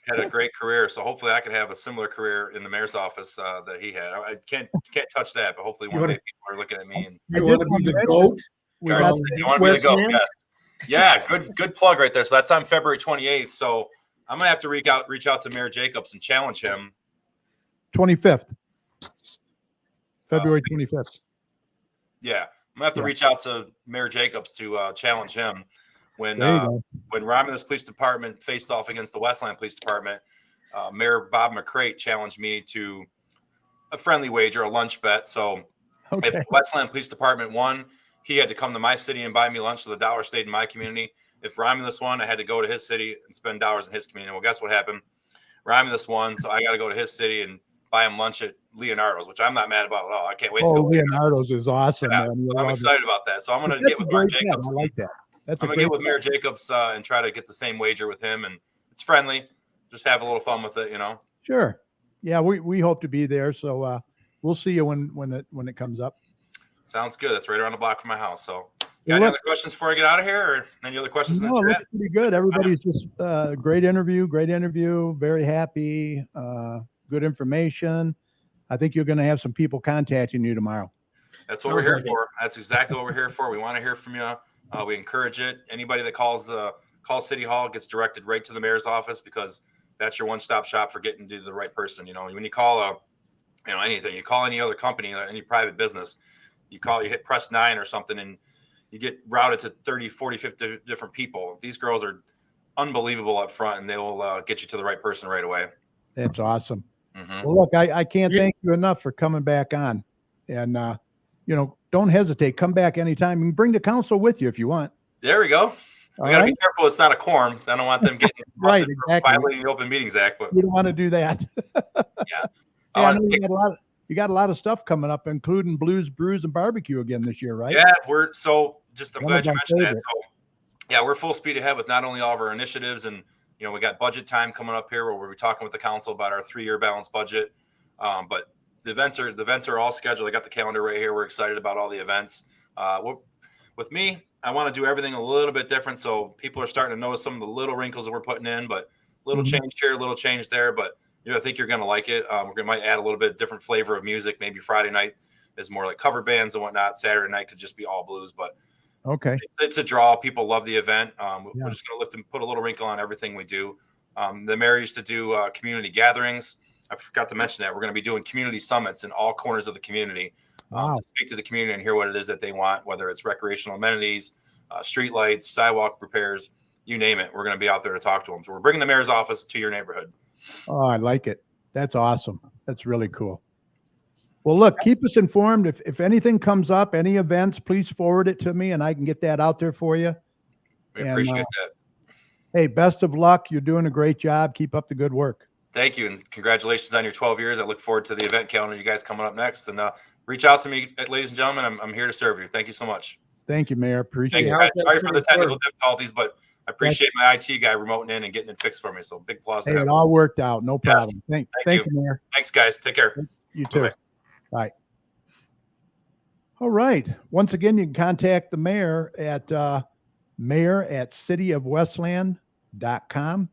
Had a great career. So hopefully I could have a similar career in the mayor's office that he had. I can't touch that, but hopefully one day people are looking at me and You want to be the GOAT? Garden State, you want me to go? Westland? Yes. Yeah, good plug right there. So that's on February 28th. So I'm gonna have to reach out to Mayor Jacobs and challenge him. 25th. February 25th. Yeah, I'm gonna have to reach out to Mayor Jacobs to challenge him when There you go. when Romulus Police Department faced off against the Westland Police Department. Mayor Bob McCrate challenged me to a friendly wager, a lunch bet. So if the Westland Police Department won, he had to come to my city and buy me lunch, so the dollar stayed in my community. If Romulus won, I had to go to his city and spend dollars in his community. Well, guess what happened? Romulus won, so I got to go to his city and buy him lunch at Leonardo's, which I'm not mad about at all. I can't wait to go. Leonardo's is awesome. Yeah, Man. so I'm excited about that. So I'm going to That's get with a Mayor great bet. Jacobs. I like that. That's I'm going to get with Mayor Jacobs and try to get the same wager with him. And it's friendly. Just have a little fun with it, Sure. Yeah, we hope to be there. So we'll see you when it comes up. Sounds good. That's right around the block from my house. So got any other questions before I get out of here, or any other questions in No, the it chat? looks pretty good. Everybody's just great interview. Very happy. Good information. I think you're going to have some people contacting you tomorrow. That's what we're here for. That's exactly what we're here for. We want to hear from you. We encourage it. Anybody that calls City Hall gets directed right to the mayor's office, because that's your one-stop shop for getting to the right person. When you call anything, you call any other company, any private business, you hit press 9 or something, and you get routed to 30, 40, 50 different people. These girls are unbelievable up front, and they will get you to the right person right away. That's awesome. Mm-hmm. Well, look, I can't thank you enough for coming back on, and don't hesitate. Come back anytime and bring the council with you if you want. There we go. We got to be careful. It's not a quorum. I don't want them getting right, for exactly. violating the Open Meetings Act. But we don't want to do that. Yeah. I know you got a lot of stuff coming up, including Blues, Brews, and Barbecue again this year, right? Yeah, I'm glad you mentioned that. So, yeah, we're full speed ahead with not only all of our initiatives, and we got budget time coming up here where we'll be talking with the council about our 3-year balanced budget. But the events are all scheduled. I got the calendar right here. We're excited about all the events. With me, I want to do everything a little bit different, so people are starting to notice some of the little wrinkles that we're putting in, but little change here, little change there. But I think you're going to like it. Might add a little bit different flavor of music. Maybe Friday night is more like cover bands and whatnot. Saturday night could just be all blues. But okay, it's a draw. People love the event. We're just going to lift and put a little wrinkle on everything we do. The mayor used to do community gatherings. I forgot to mention that we're going to be doing community summits in all corners of the community. To speak to the community and hear what it is that they want, whether it's recreational amenities, street lights, sidewalk repairs, you name it. We're going to be out there to talk to them. So we're bringing the mayor's office to your neighborhood. Oh, I like it. That's awesome. That's really cool. Well, look, keep us informed. If anything comes up, any events, please forward it to me and I can get that out there for you. We And, appreciate that. Hey, best of luck. You're doing a great job. Keep up the good work. Thank you, and congratulations on your 12 years. I look forward to the event calendar you guys coming up next. And reach out to me, ladies and gentlemen. I'm here to serve you. Thank you so much. Thank you, Mayor. Appreciate Thanks, it. guys. How's that Sorry for the city technical clerk? difficulties, but I appreciate my IT guy remoting in and getting it fixed for me. So big applause to Hey, him. it all worked out. No Yes. problem. Thank you, Mayor. Thanks, guys. Take care. You too. Bye-bye. Bye. All right. Once again, you can contact the mayor at mayor@cityofwestland.com.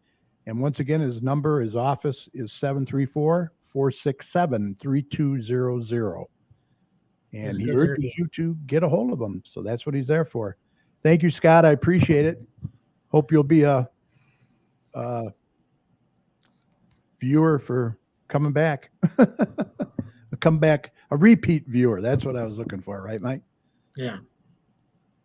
And once again, his office is 734-467-3200. And He's a he good urges you to get a hold of him. So that's what he's there for. Thank you, Scott. I appreciate it. Hope you'll be a viewer for coming back. A repeat viewer. That's what I was looking for, right, Mike? Yeah.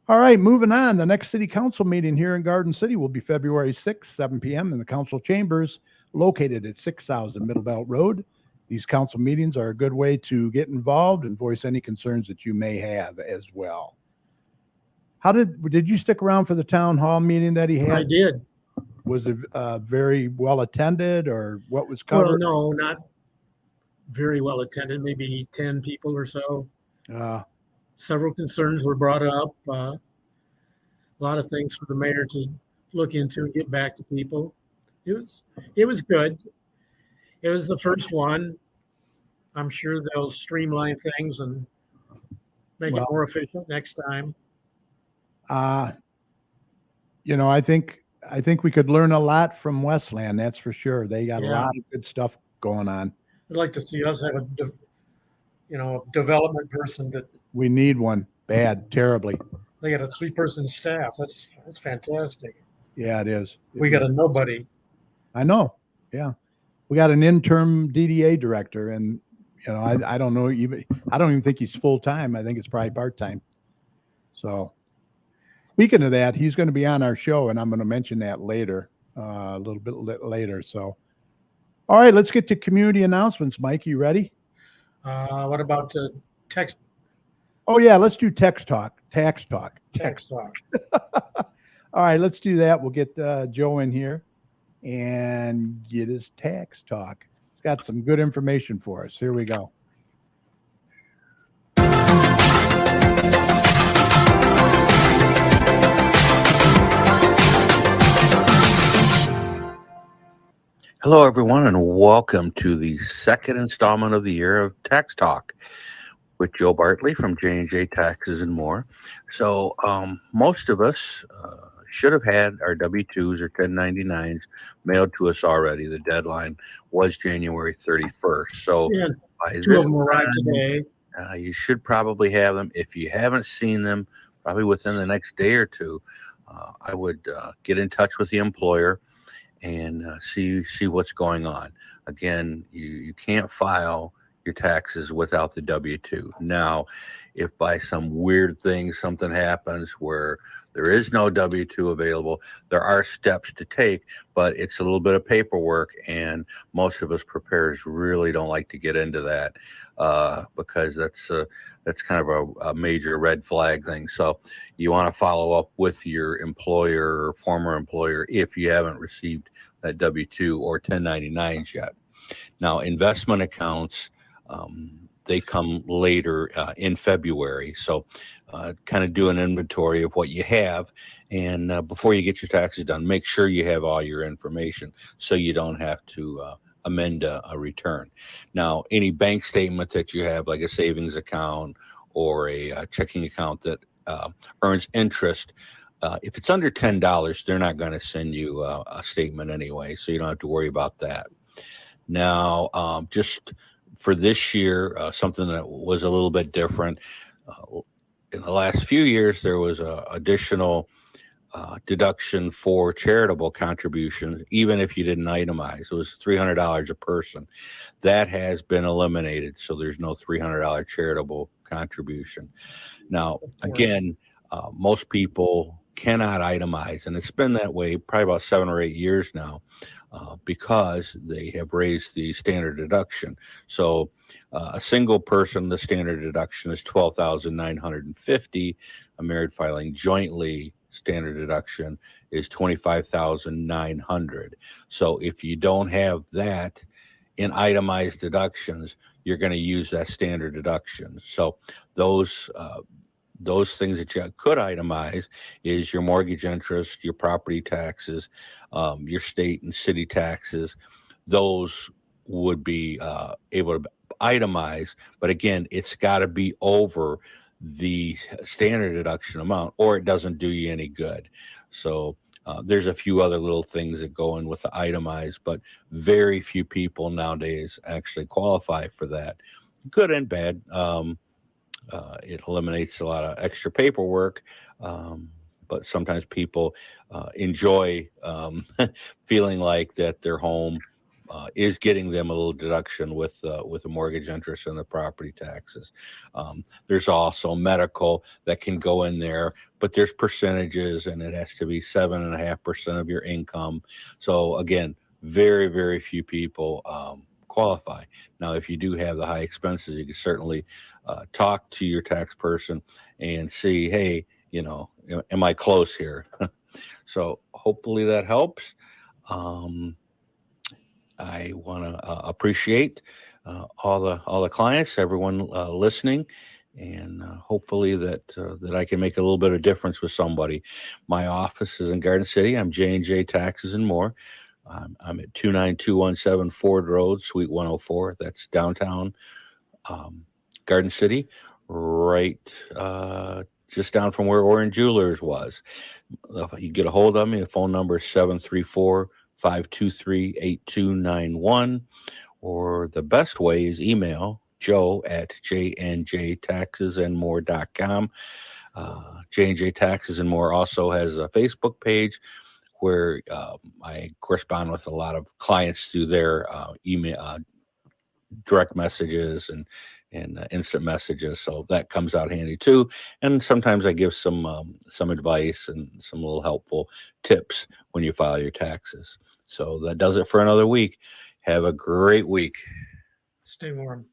All right, moving on. The next city council meeting here in Garden City will be February 6th, 7 p.m. in the council chambers located at 6000 Middle Belt Road. These council meetings are a good way to get involved and voice any concerns that you may have as well. How did you stick around for the town hall meeting that he had? I did. Was it very well attended, or what was Well, covered? no, not very well attended, maybe 10 people or so. Several concerns were brought up. A lot of things for the mayor to look into and get back to people. It was good. It was the first one. I'm sure they'll streamline things and make it more efficient next time. I think we could learn a lot from Westland. That's for sure. They got a lot of good stuff going on. I'd like to see us have a development person that We need one bad, terribly. they got a 3-person staff. That's fantastic. Yeah, it is. We got a nobody. I know. Yeah, we got an interim DDA director, and I don't know even. I don't even think he's full time. I think it's probably part time. So, speaking of that, he's going to be on our show, and I'm going to mention that later, a little bit later. So, all right, let's get to community announcements. Mike, you ready? What about text? Oh yeah, let's do tax talk. Text talk. All right, let's do that. We'll get Joe in here and get his tax talk. He's got some good information for us. Here we go. Hello, everyone, and welcome to the second installment of the year of Tax Talk with Joe Bartley from J&J Taxes and More. So most of us should have had our W-2s or 1099s mailed to us already. The deadline was January 31st. So by 2 of them arrived today. You should probably have them. If you haven't seen them, probably within the next day or two, I would get in touch with the employer and see what's going on. Again, you can't file your taxes without the W-2. Now, if by some weird thing something happens where there is no W-2 available, there are steps to take, but it's a little bit of paperwork, and most of us preparers really don't like to get into that because that's kind of a major red flag thing. So you want to follow up with your employer or former employer if you haven't received that W-2 or 1099s yet. Now, investment accounts, they come later in February. So kind of do an inventory of what you have. And before you get your taxes done, make sure you have all your information so you don't have to amend a return. Now, any bank statement that you have, like a savings account or a checking account that earns interest, if it's under $10, they're not going to send you a statement anyway, so you don't have to worry about that. Now, just for this year, something that was a little bit different. In the last few years, there was an additional deduction for charitable contributions, even if you didn't itemize. It was $300 a person. That has been eliminated, so there's no $300 charitable contribution. Now, again, most people cannot itemize. And it's been that way probably about 7 or 8 years now, because they have raised the standard deduction. So a single person, the standard deduction is $12,950. A married filing jointly, standard deduction is $25,900. So if you don't have that in itemized deductions, you're going to use that standard deduction. So those things that you could itemize is your mortgage interest, your property taxes, your state and city taxes. Those would be able to itemize, but again, it's got to be over the standard deduction amount, or it doesn't do you any good. So there's a few other little things that go in with the itemized, but very few people nowadays actually qualify for that, good and bad. It eliminates a lot of extra paperwork, but sometimes people enjoy feeling like that their home is getting them a little deduction with the mortgage interest and the property taxes. There's also medical that can go in there, but there's percentages, and it has to be 7.5% of your income. So again, very, very few people qualify. Now, if you do have the high expenses, you can certainly talk to your tax person and see, hey, am I close here? So hopefully that helps. I want to appreciate all the clients, everyone listening, and hopefully that I can make a little bit of difference with somebody. My office is in Garden City. I'm J&J Taxes and More. I'm at 29217 Ford Road, Suite 104. That's downtown Garden City, right just down from where Orange Jewelers was. If you get a hold of me, the phone number is 734-523-8291, or the best way is email joe@jnjtaxesandmore.com. J&J Taxes and More also has a Facebook page where I correspond with a lot of clients through their email, direct messages and instant messages. So that comes out handy too. And sometimes I give some advice and some little helpful tips when you file your taxes. So that does it for another week. Have a great week. Stay warm.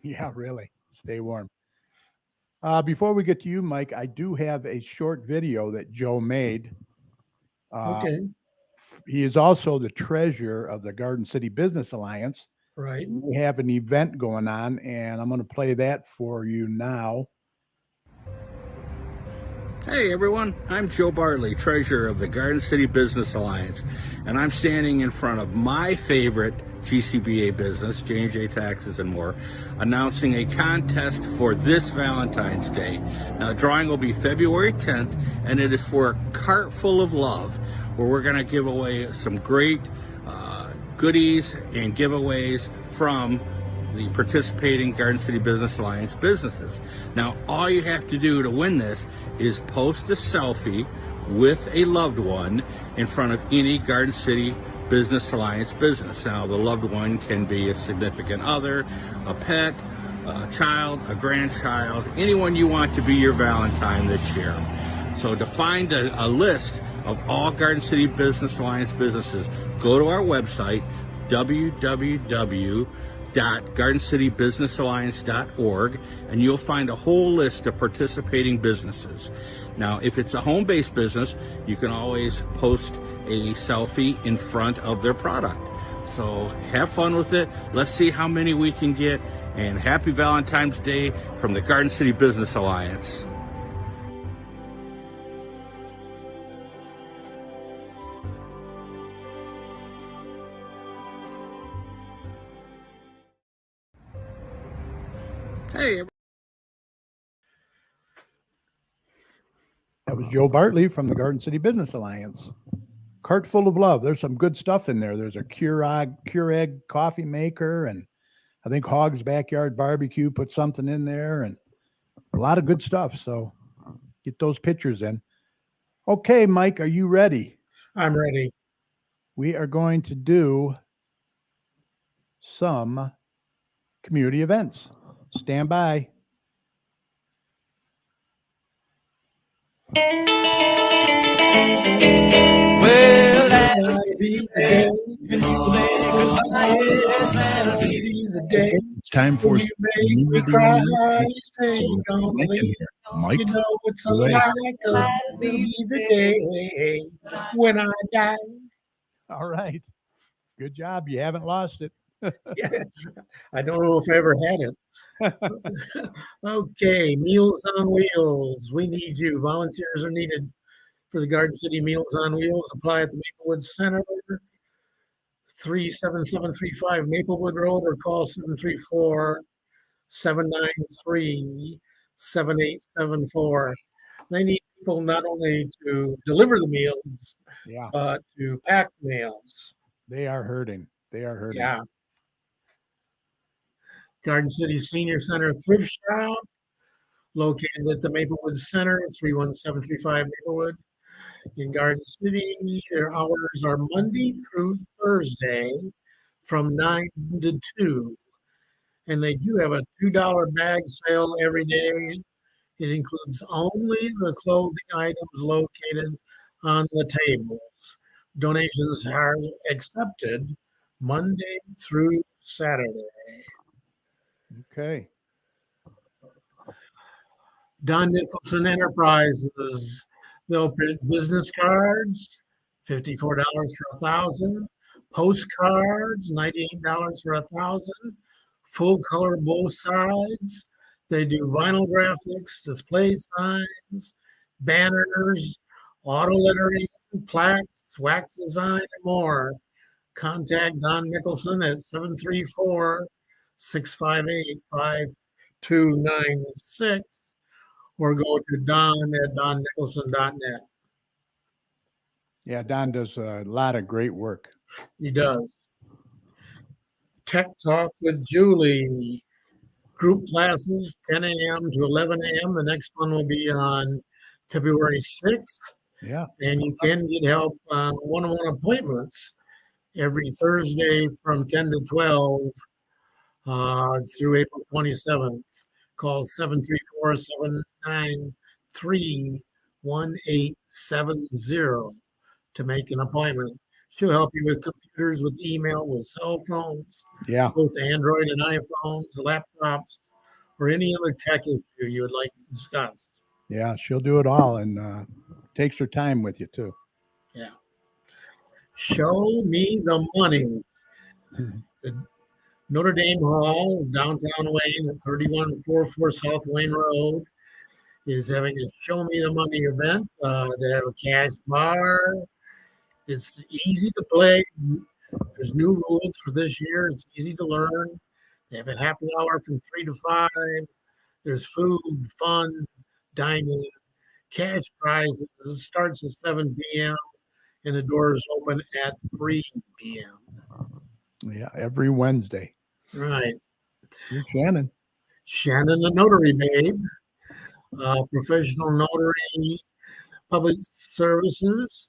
Yeah, really. Stay warm. Before we get to you, Mike, I do have a short video that Joe made. Okay. He is also the treasurer of the Garden City Business Alliance. Right. We have an event going on, and I'm going to play that for you now. Hey everyone, I'm Joe Bartley, treasurer of the Garden City Business Alliance, and I'm standing in front of my favorite GCBA business, J&J Taxes and More, announcing a contest for this Valentine's Day. Now, the drawing will be February 10th, and it is for a cart full of love, where we're going to give away some great goodies and giveaways from the participating Garden City Business Alliance businesses. Now, all you have to do to win this is post a selfie with a loved one in front of any Garden City Business Alliance business. Now, the loved one can be a significant other, a pet, a child, a grandchild, anyone you want to be your Valentine this year. So to find a list of all Garden City Business Alliance businesses, go to our website, www.gardencitybusinessalliance.org, and you'll find a whole list of participating businesses. Now, if it's a home-based business, you can always post a selfie in front of their product. So have fun with it. Let's see how many we can get. And happy Valentine's Day from the Garden City Business Alliance. Hey. That was Joe Bartley from the Garden City Business Alliance. Cart full of love. There's some good stuff in there. There's a Keurig coffee maker, and I think Hog's Backyard Barbecue put something in there, and a lot of good stuff. So get those pictures in. Okay, Mike, are you ready? I'm ready. We are going to do some community events. Stand by. Well, That'll be the day. you say goodbye, yes, that'll Be the day. Okay, it's time for When you make me cry, you say So, don't Mike in leave. here. Mike, You know it's a go ahead. lie, 'cause that'll be the day when I die. All right. Good job. You haven't lost it. Yeah, I don't know if I ever had it. Okay, Meals on Wheels. We need you. Volunteers are needed for the Garden City Meals on Wheels. Apply at the Maplewood Center, 37735 Maplewood Road, or call 734-793-7874. They need people not only to deliver the meals, Yeah, but to pack meals. they are hurting. They are hurting. Yeah. Garden City Senior Center Thrift Shop, located at the Maplewood Center, 31735 Maplewood in Garden City. Their hours are Monday through Thursday from 9 to 2. And they do have a $2 bag sale every day. It includes only the clothing items located on the tables. Donations are accepted Monday through Saturday. Okay. Don Nicholson Enterprises, they'll print business cards, $54 for 1,000. Postcards, $98 for 1,000. Full color both sides. They do vinyl graphics, display signs, banners, auto lettering, plaques, wax design, and more. Contact Don Nicholson at 734-658-5296 or go to don@donnicholson.net. Yeah, Don does a lot of great work. He does. Tech Talk with Julie. Group classes, 10 a.m. to 11 a.m. The next one will be on February 6th. Yeah. And you can get help on one-on-one appointments every Thursday from 10 to 12 through April 27th. Call 734-793-1870 to make an appointment. She'll help you with computers, with email, with cell phones, Yeah. both Android and iPhones, laptops, or any other tech issue you would like to discuss. Yeah. She'll do it all and takes her time with you, too. Yeah. Show me the money. The Notre Dame Hall, downtown Wayne, at 3144 South Wayne Road, is having a Show Me the Money event. They have a cash bar. It's easy to play. There's new rules for this year. It's easy to learn. They have a happy hour from 3 to 5. There's food, fun, dining, cash prizes. It starts at 7 p.m. and the doors open at 3 p.m. Yeah. Every Wednesday. Right. Here's Shannon. Shannon, the notary babe, professional notary public services.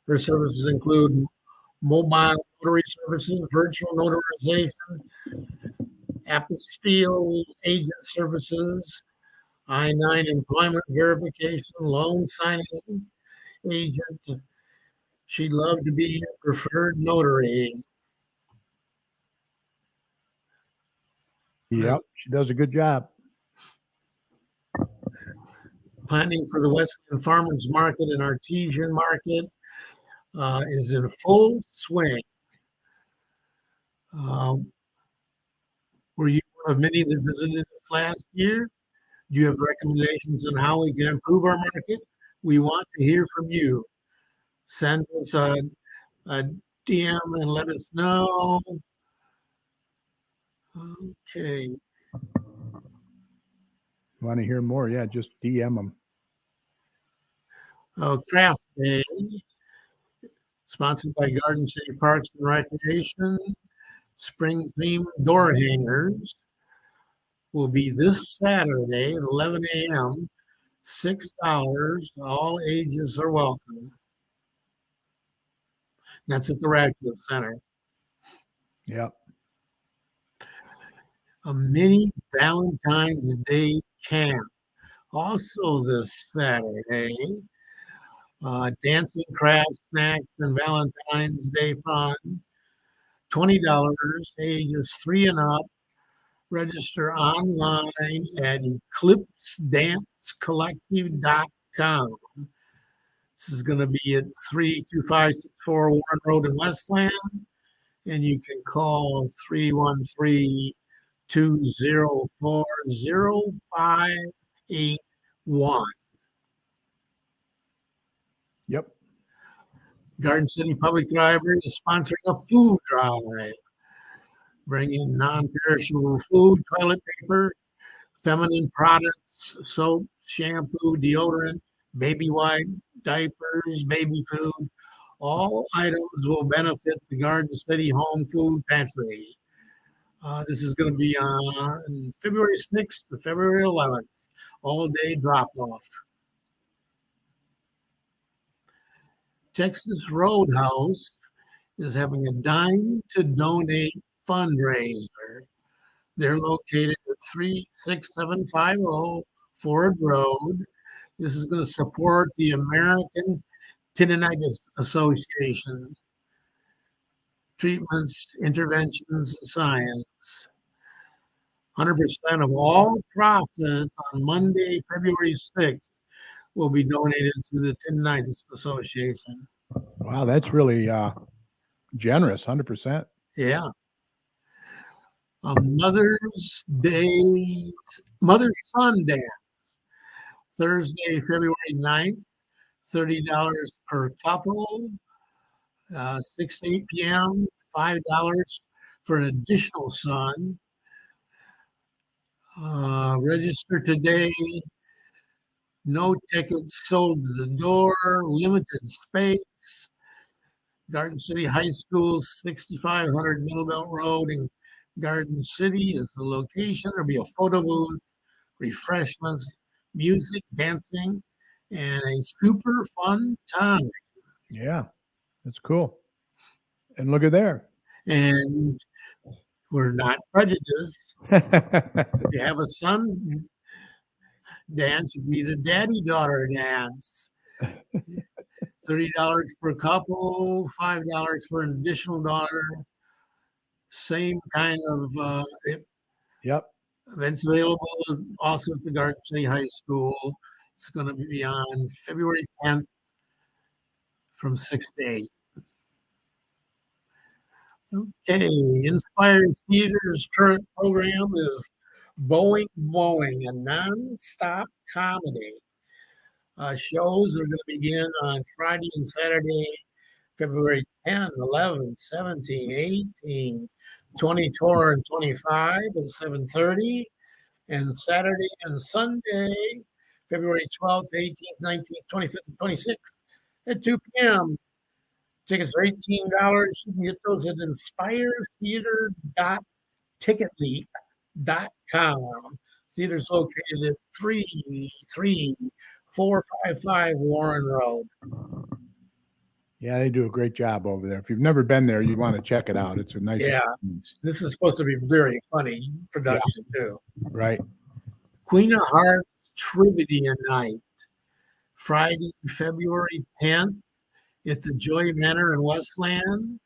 Her services include mobile notary services, virtual notarization, apostille agent services, I-9 employment verification, loan signing agent. She'd love to be your preferred notary. Yep. She does a good job. Planning for the Westland Farmers Market and Artesian Market is in full swing. Were you one of many that visited us last year? Do you have recommendations on how we can improve our market? We want to hear from you. Send us a DM and let us know. Okay. Want to hear more? Yeah, just DM them. Craft Day, sponsored by Garden City Parks and Recreation. Spring theme door hangers will be this Saturday at 11 a.m. $6. All ages are welcome. That's at the Radcliffe Center. Yep. A mini Valentine's Day camp. Also this Saturday, dancing, crafts, snacks, and Valentine's Day fun. $20, ages 3 and up. Register online at eclipsedancecollective.com. This is going to be at 32564 Warren Road in Westland. And you can call 313-204-0581. Yep. Garden City Public Library is sponsoring a food drive. Bring in non-perishable food, toilet paper, feminine products, soap, shampoo, deodorant, baby wipe, diapers, baby food. All items will benefit the Garden City Home Food Pantry. This is going to be on February 6th to February 11th, all-day drop-off. Texas Roadhouse is having a Dime to Donate fundraiser. They're located at 36750 Ford Road. This is going to support the American Tendinitis Association. Treatments, interventions, science. 100% of all profits on Monday, February 6th, will be donated to the Tendinitis Association. Wow, that's really generous, 100%. Yeah. Mother's Day, Mother's Son Dance, Thursday, February 9th, $30 per couple, 6 to 8 p.m., $5 for an additional son. Register today. No tickets sold to the door, limited space. Garden City High School, 6500 Middle Belt Road in Garden City is the location. There'll be a photo booth, refreshments, music, dancing, and a super fun time. Yeah, that's cool. And look at there. And we're not prejudiced. If you have a son dance, it'd be the daddy-daughter dance. $30 per couple, $5 for an additional daughter. Same kind of Yep. events available also at the Garden City High School. It's going to be on February 10th from 6 to 8. Okay, Inspired Theater's current program is Boeing, a non-stop comedy. Shows are going to begin on Friday and Saturday, February 10, 11, 17, 18, 24, and 25 at 7:30, and Saturday and Sunday, February 12th, 18th, 19th, 25th, and 26th at 2 p.m. Tickets are $18. You can get those at inspiretheater.ticketleap.com. Theater's located at 33455 Warren Road. Yeah, they do a great job over there. If you've never been there, you want to check it out. It's a nice experience. This is supposed to be very funny production too. Right. Queen of Hearts Trivia Night, Friday, February 10th at the Joy Manor in Westland.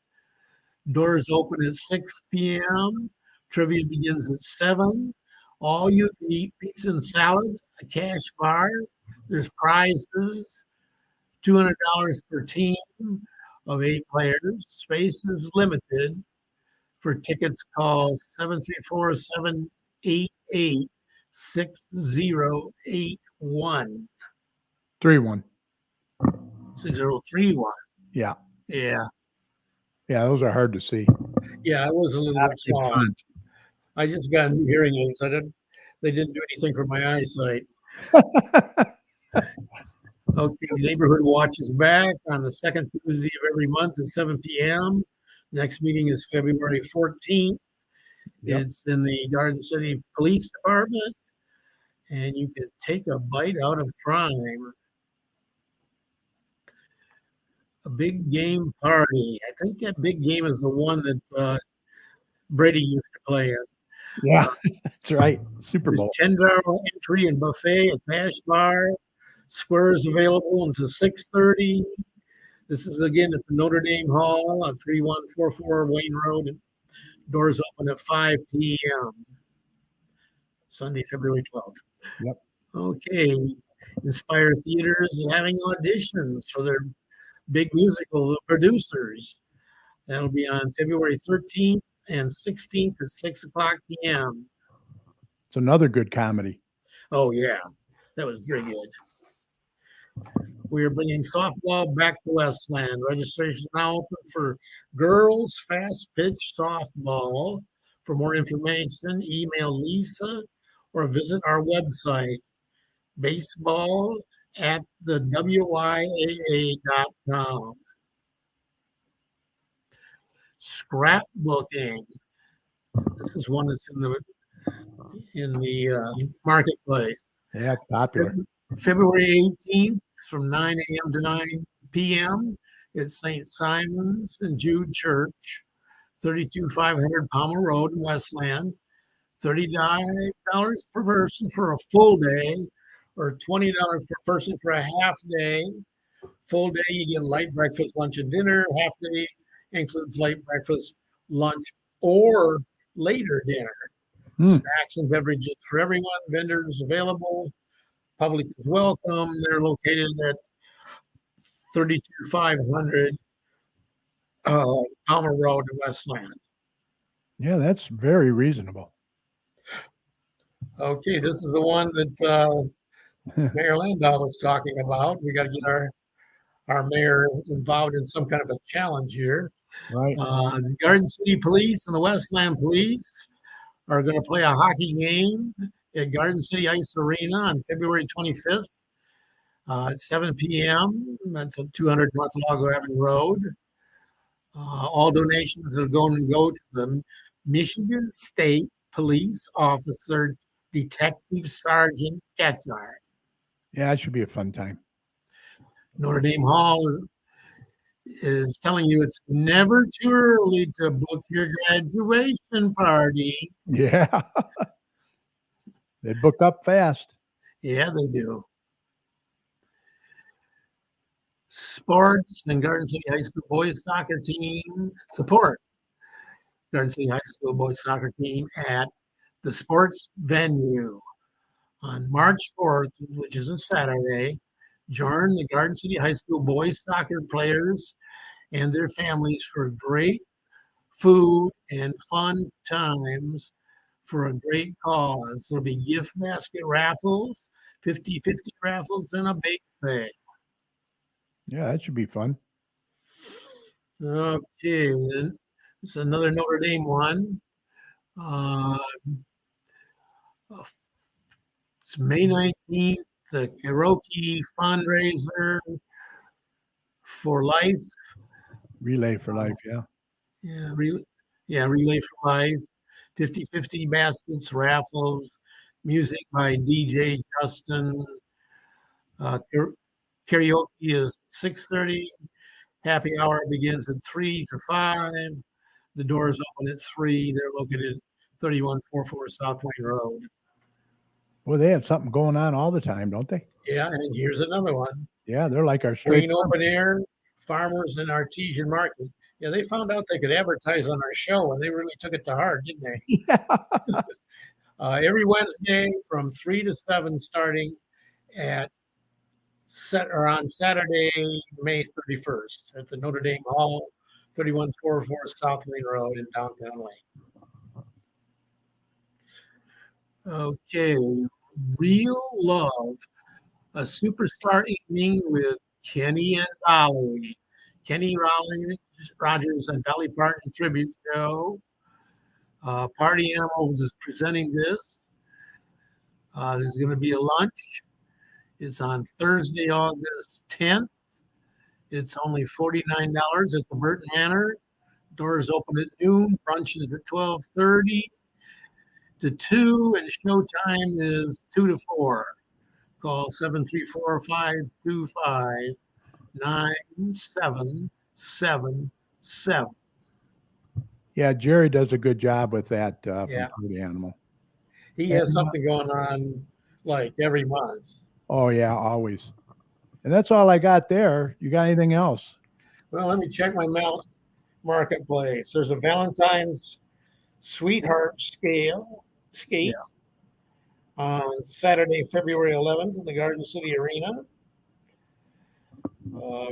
Doors open at 6 p.m. Trivia begins at 7. All you can eat pizza and salads, a cash bar. There's prizes, $200 per team of 8 players. Space is limited. For tickets, call 734-788-6081. 3-1. 6031. Yeah. Yeah. Yeah, those are hard to see. Yeah, I was a little bit small. I just got new hearing aids. They didn't do anything for my eyesight. Okay, Neighborhood Watch is back on the second Tuesday of every month at 7 p.m. Next meeting is February 14th. Yep. It's in the Garden City Police Department, and you can take a bite out of crime. A big game party. I think that big game is the one that Brady used to play in. Yeah, that's right. Super There's Bowl. $10 entry and buffet, a cash bar. Squares available until 6:30. This is again at the Notre Dame Hall on 3144 Wayne Road. Doors open at 5 p.m. Sunday, February 12th. Yep. Okay. Inspire Theater is having auditions for their big musical, The Producers. That'll be on February 13th and 16th at 6 o'clock p.m. It's another good comedy. Oh, yeah. That was very good. We are bringing softball back to Westland. Registration is now open for girls fast pitch softball. For more information, email Lisa or visit our website, baseball at the WYAA.com. Scrapbooking. This is one that's in the marketplace. Yeah, popular. February 18th from 9 a.m. to 9 p.m. at St. Simon's and Jude Church, 32500 Palmer Road in Westland. $39 per person for a full day, or $20 per person for a half day. Full day, you get light breakfast, lunch, and dinner. Half day includes light breakfast, lunch, or later dinner. Snacks and beverages for everyone. Vendors available. Public is welcome. They're located at 32500 Palmer Road in Westland. Yeah, that's very reasonable. Okay, this is the one that Mayor Landau was talking about. We got to get our mayor involved in some kind of a challenge here. Right. The Garden City Police and the Westland Police are going to play a hockey game at Garden City Ice Arena on February 25th at 7 p.m. That's at 200 North Lago Avenue Road. All donations are going to go to the Michigan State Police Officer Detective Sergeant Ketchart. Yeah, it should be a fun time. Notre Dame Hall is telling you it's never too early to book your graduation party. Yeah. They book up fast. Yeah, they do. Sports and Garden City High School boys soccer team support Garden City High School boys soccer team at the sports venue on March 4th, which is a Saturday. Join the Garden City High School boys soccer players and their families for great food and fun times for a great cause. There'll be gift basket raffles, 50-50 raffles, and a bake sale. Yeah, that should be fun. Okay, then it's another Notre Dame one. It's May 19th, the karaoke fundraiser for life. Relay for life, yeah. Relay for life. 50-50 baskets, raffles, music by DJ Justin. Karaoke is 6:30. Happy hour begins at 3 to 5. The doors open at 3. They're located at 3144 South Wayne Road. Well, they have something going on all the time, don't they? Yeah, and here's another one. Yeah, they're like our straight. Wayne Open Air, Farmers and Artesian Market. Yeah, they found out they could advertise on our show, and they really took it to heart, didn't they? Yeah. Every Wednesday from 3 to 7, starting on Saturday, May 31st, at the Notre Dame Hall, 3144 South Wayne Road in downtown Wayne. Okay, Real Love, a superstar evening with Kenny and Dolly. Kenny Rogers and Dolly Parton tribute show. Party Animals is presenting this. There's going to be a lunch. It's on Thursday, August 10th. It's only $49 at the Burton Manor. Doors open at noon. Brunch is at 12:30 to 2, and showtime is 2 to 4. Call 734-525-9777. Yeah, Jerry does a good job with that Yeah. from Pretty Animal. He has something going on like every month. Oh yeah, always. And that's all I got there. You got anything else? Well, let me check my mouth marketplace. There's a Valentine's Sweetheart skate on Saturday, February 11th in the Garden City Arena.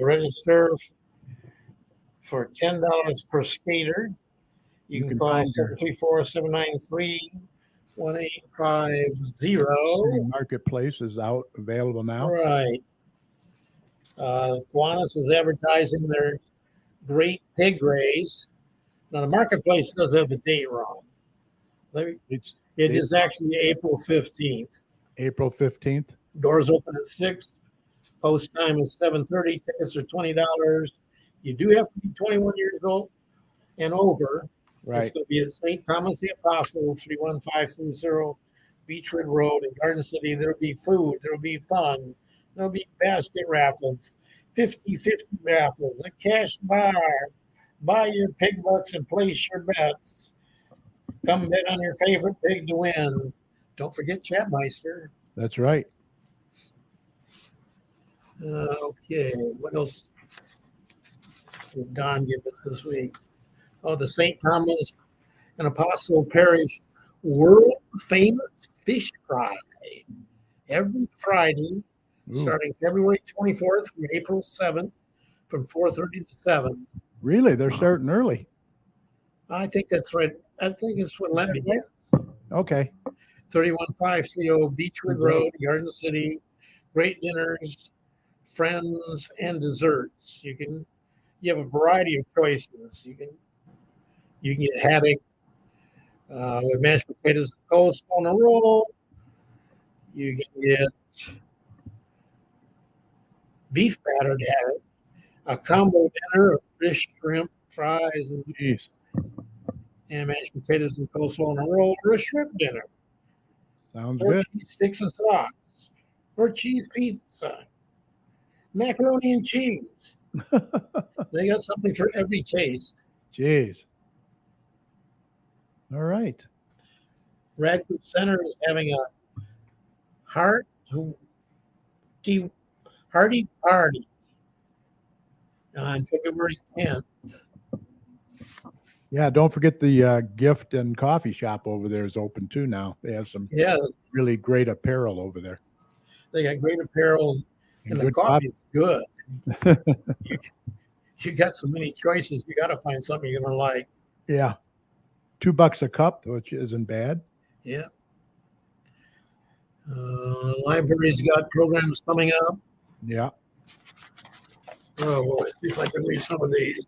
Register for $10 per skater. You can call find your 734-793-1850. marketplace is out available now. Right. Kiwanis is advertising their Great Pig Race. Now, the marketplace does have the date wrong. It is actually April 15th. April 15th. Doors open at 6. Post time is 7:30. Tickets are $20. You do have to be 21 years old and over. Right. It's going to be at St. Thomas the Apostle, 31530 Beechwood Road in Garden City. There'll be food. There'll be fun. There'll be basket raffles, 50-50 raffles, a cash bar. Buy your pig bucks and place your bets. Come bet on your favorite pig to win. Don't forget Chatmeister. That's right. Okay, what else did Don give us this week? Oh, the St. Thomas and Apostle Parish World Famous Fish Fry. Every Friday, starting February 24th through April 7th, from 4:30 to 7. Really? They're starting early. I think that's right. I think it's when Lent begins. Okay. 31530 Beechwood Road, Garden City. Great dinners, friends, and desserts. You have a variety of choices. You can get haddock with mashed potatoes, coleslaw, and a roll. You can get beef battered haddock, a combo dinner of fish, shrimp, fries, and mashed potatoes and coleslaw and a roll, or a shrimp dinner. Sounds or good. Cheese sticks and sauce, or cheese pizza, macaroni and cheese. They got something for every taste. Jeez. All right. Radcliffe Center is having a hearty party on February 10th. Yeah, don't forget the gift and coffee shop over there is open too now. They have some really great apparel over there. They got great apparel, and the coffee is good. You got so many choices. You got to find something you're going to like. Yeah. $2 a cup, which isn't bad. Yeah. Library's got programs coming up. Yeah. Oh, well, let's see if I can read some of these.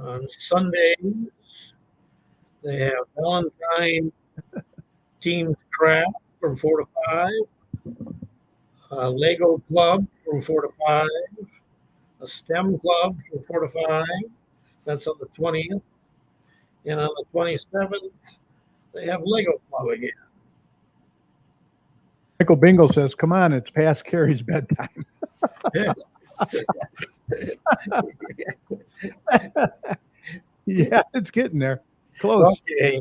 On Sundays, they have Valentine Team Craft from 4 to 5, Lego Club from 4 to 5, a STEM Club from 4 to 5. That's on the 20th. And on the 27th, they have Lego Club again. Michael Bingo says, come on, it's past Carrie's bedtime. Yeah, it's getting there. Close. Okay.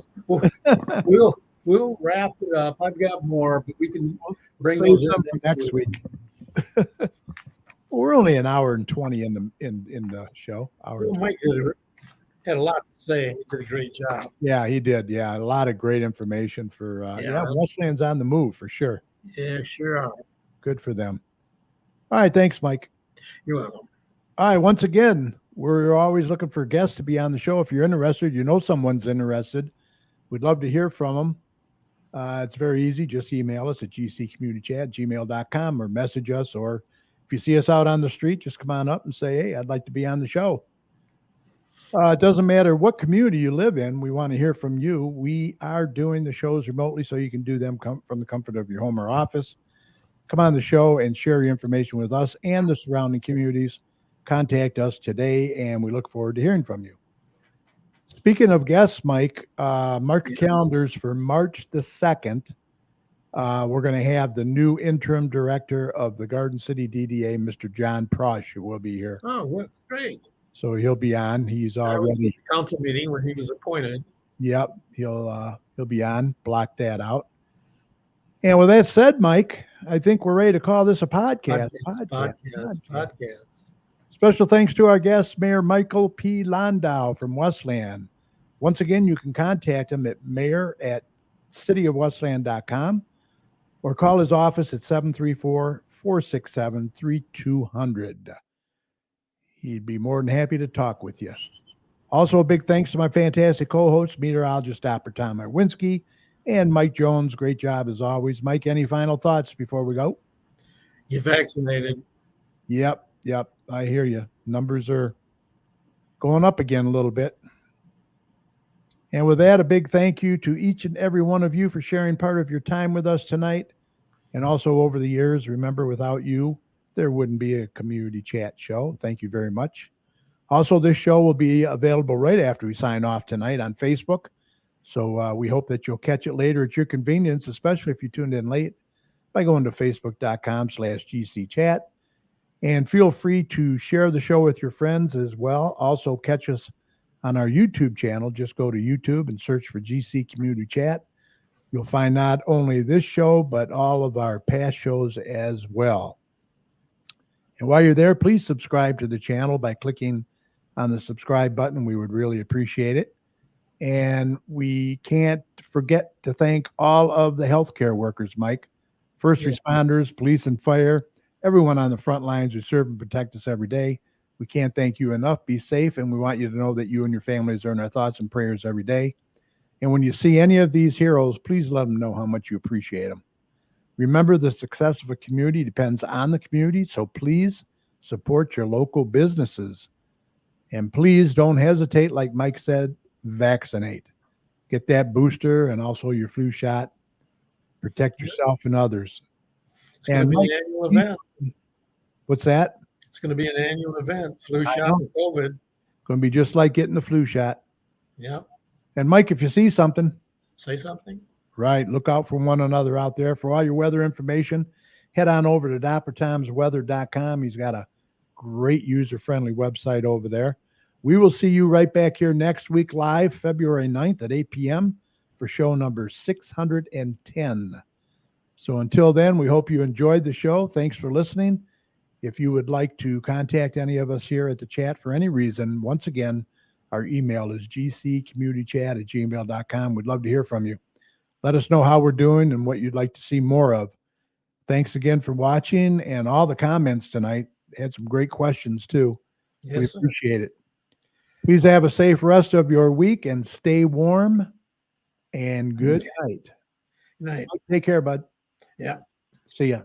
We'll wrap it up. I've got more, but we can bring those up next week. We're only an hour and 20 in the show. Mike had a lot to say. He did a great job. Yeah, he did. Yeah, a lot of great information for Westland's on the move for sure. Yeah, sure are. Good for them. All right, thanks, Mike. You're welcome. All right, once again, we're always looking for guests to be on the show. If you're interested, you know someone's interested, we'd love to hear from them. It's very easy. Just email us at gccommunitychat@gmail.com or message us. Or if you see us out on the street, just come on up and say, hey, I'd like to be on the show. It doesn't matter what community you live in. We want to hear from you. We are doing the shows remotely, so you can do them from the comfort of your home or office. Come on the show and share your information with us and the surrounding communities. Contact us today, and we look forward to hearing from you. Speaking of guests, Mike, mark your calendars for March the 2nd. We're going to have the new interim director of the Garden City DDA, Mr. John Prosh, who will be here. Oh, great. So he'll be on. He's I was at already. the council meeting when he was appointed. Yep, he'll be on. Block that out. And with that said, Mike, I think we're ready to call this a podcast. Podcast. Special thanks to our guest, Mayor Michael P. Londeau from Westland. Once again, you can contact him at mayor@cityofwestland.com or call his office at 734-467-3200. He'd be more than happy to talk with you. Also, a big thanks to my fantastic co-hosts, meteorologist Dr. Tom Marwinski and Mike Jones. Great job as always. Mike, any final thoughts before we go? Get vaccinated. Yep. I hear you. Numbers are going up again a little bit. And with that, a big thank you to each and every one of you for sharing part of your time with us tonight. And also over the years, remember, without you, there wouldn't be a community chat show. Thank you very much. Also, this show will be available right after we sign off tonight on Facebook. So we hope that you'll catch it later at your convenience, especially if you tuned in late, by going to facebook.com/GCChat. And feel free to share the show with your friends as well. Also, catch us on our YouTube channel. Just go to YouTube and search for GC Community Chat. You'll find not only this show, but all of our past shows as well. And while you're there, please subscribe to the channel by clicking on the subscribe button. We would really appreciate it. And we can't forget to thank all of the healthcare workers, Mike, first responders, police and fire, everyone on the front lines who serve and protect us every day. We can't thank you enough. Be safe, and we want you to know that you and your families are in our thoughts and prayers every day. And when you see any of these heroes, please let them know how much you appreciate them. Remember, the success of a community depends on the community, so please support your local businesses. And please don't hesitate, like Mike said, vaccinate. Get that booster and also your flu shot. Protect yourself and others. It's going to be an annual event. What's that? It's going to be an annual event. Flu shot and COVID. Going to be just like getting the flu shot. Yep. And Mike, if you see something, say something. Right. Look out for one another out there. For all your weather information, head on over to dappertomsweather.com. He's got a great user-friendly website over there. We will see you right back here next week live, February 9th at 8 p.m. for show number 610. So until then, we hope you enjoyed the show. Thanks for listening. If you would like to contact any of us here at the chat for any reason, once again, our email is gccommunitychat@gmail.com. We'd love to hear from you. Let us know how we're doing and what you'd like to see more of. Thanks again for watching and all the comments tonight. Had some great questions too. Yes, we appreciate it. Please have a safe rest of your week and stay warm. And good night. Night. Take care, bud. Yeah. See ya.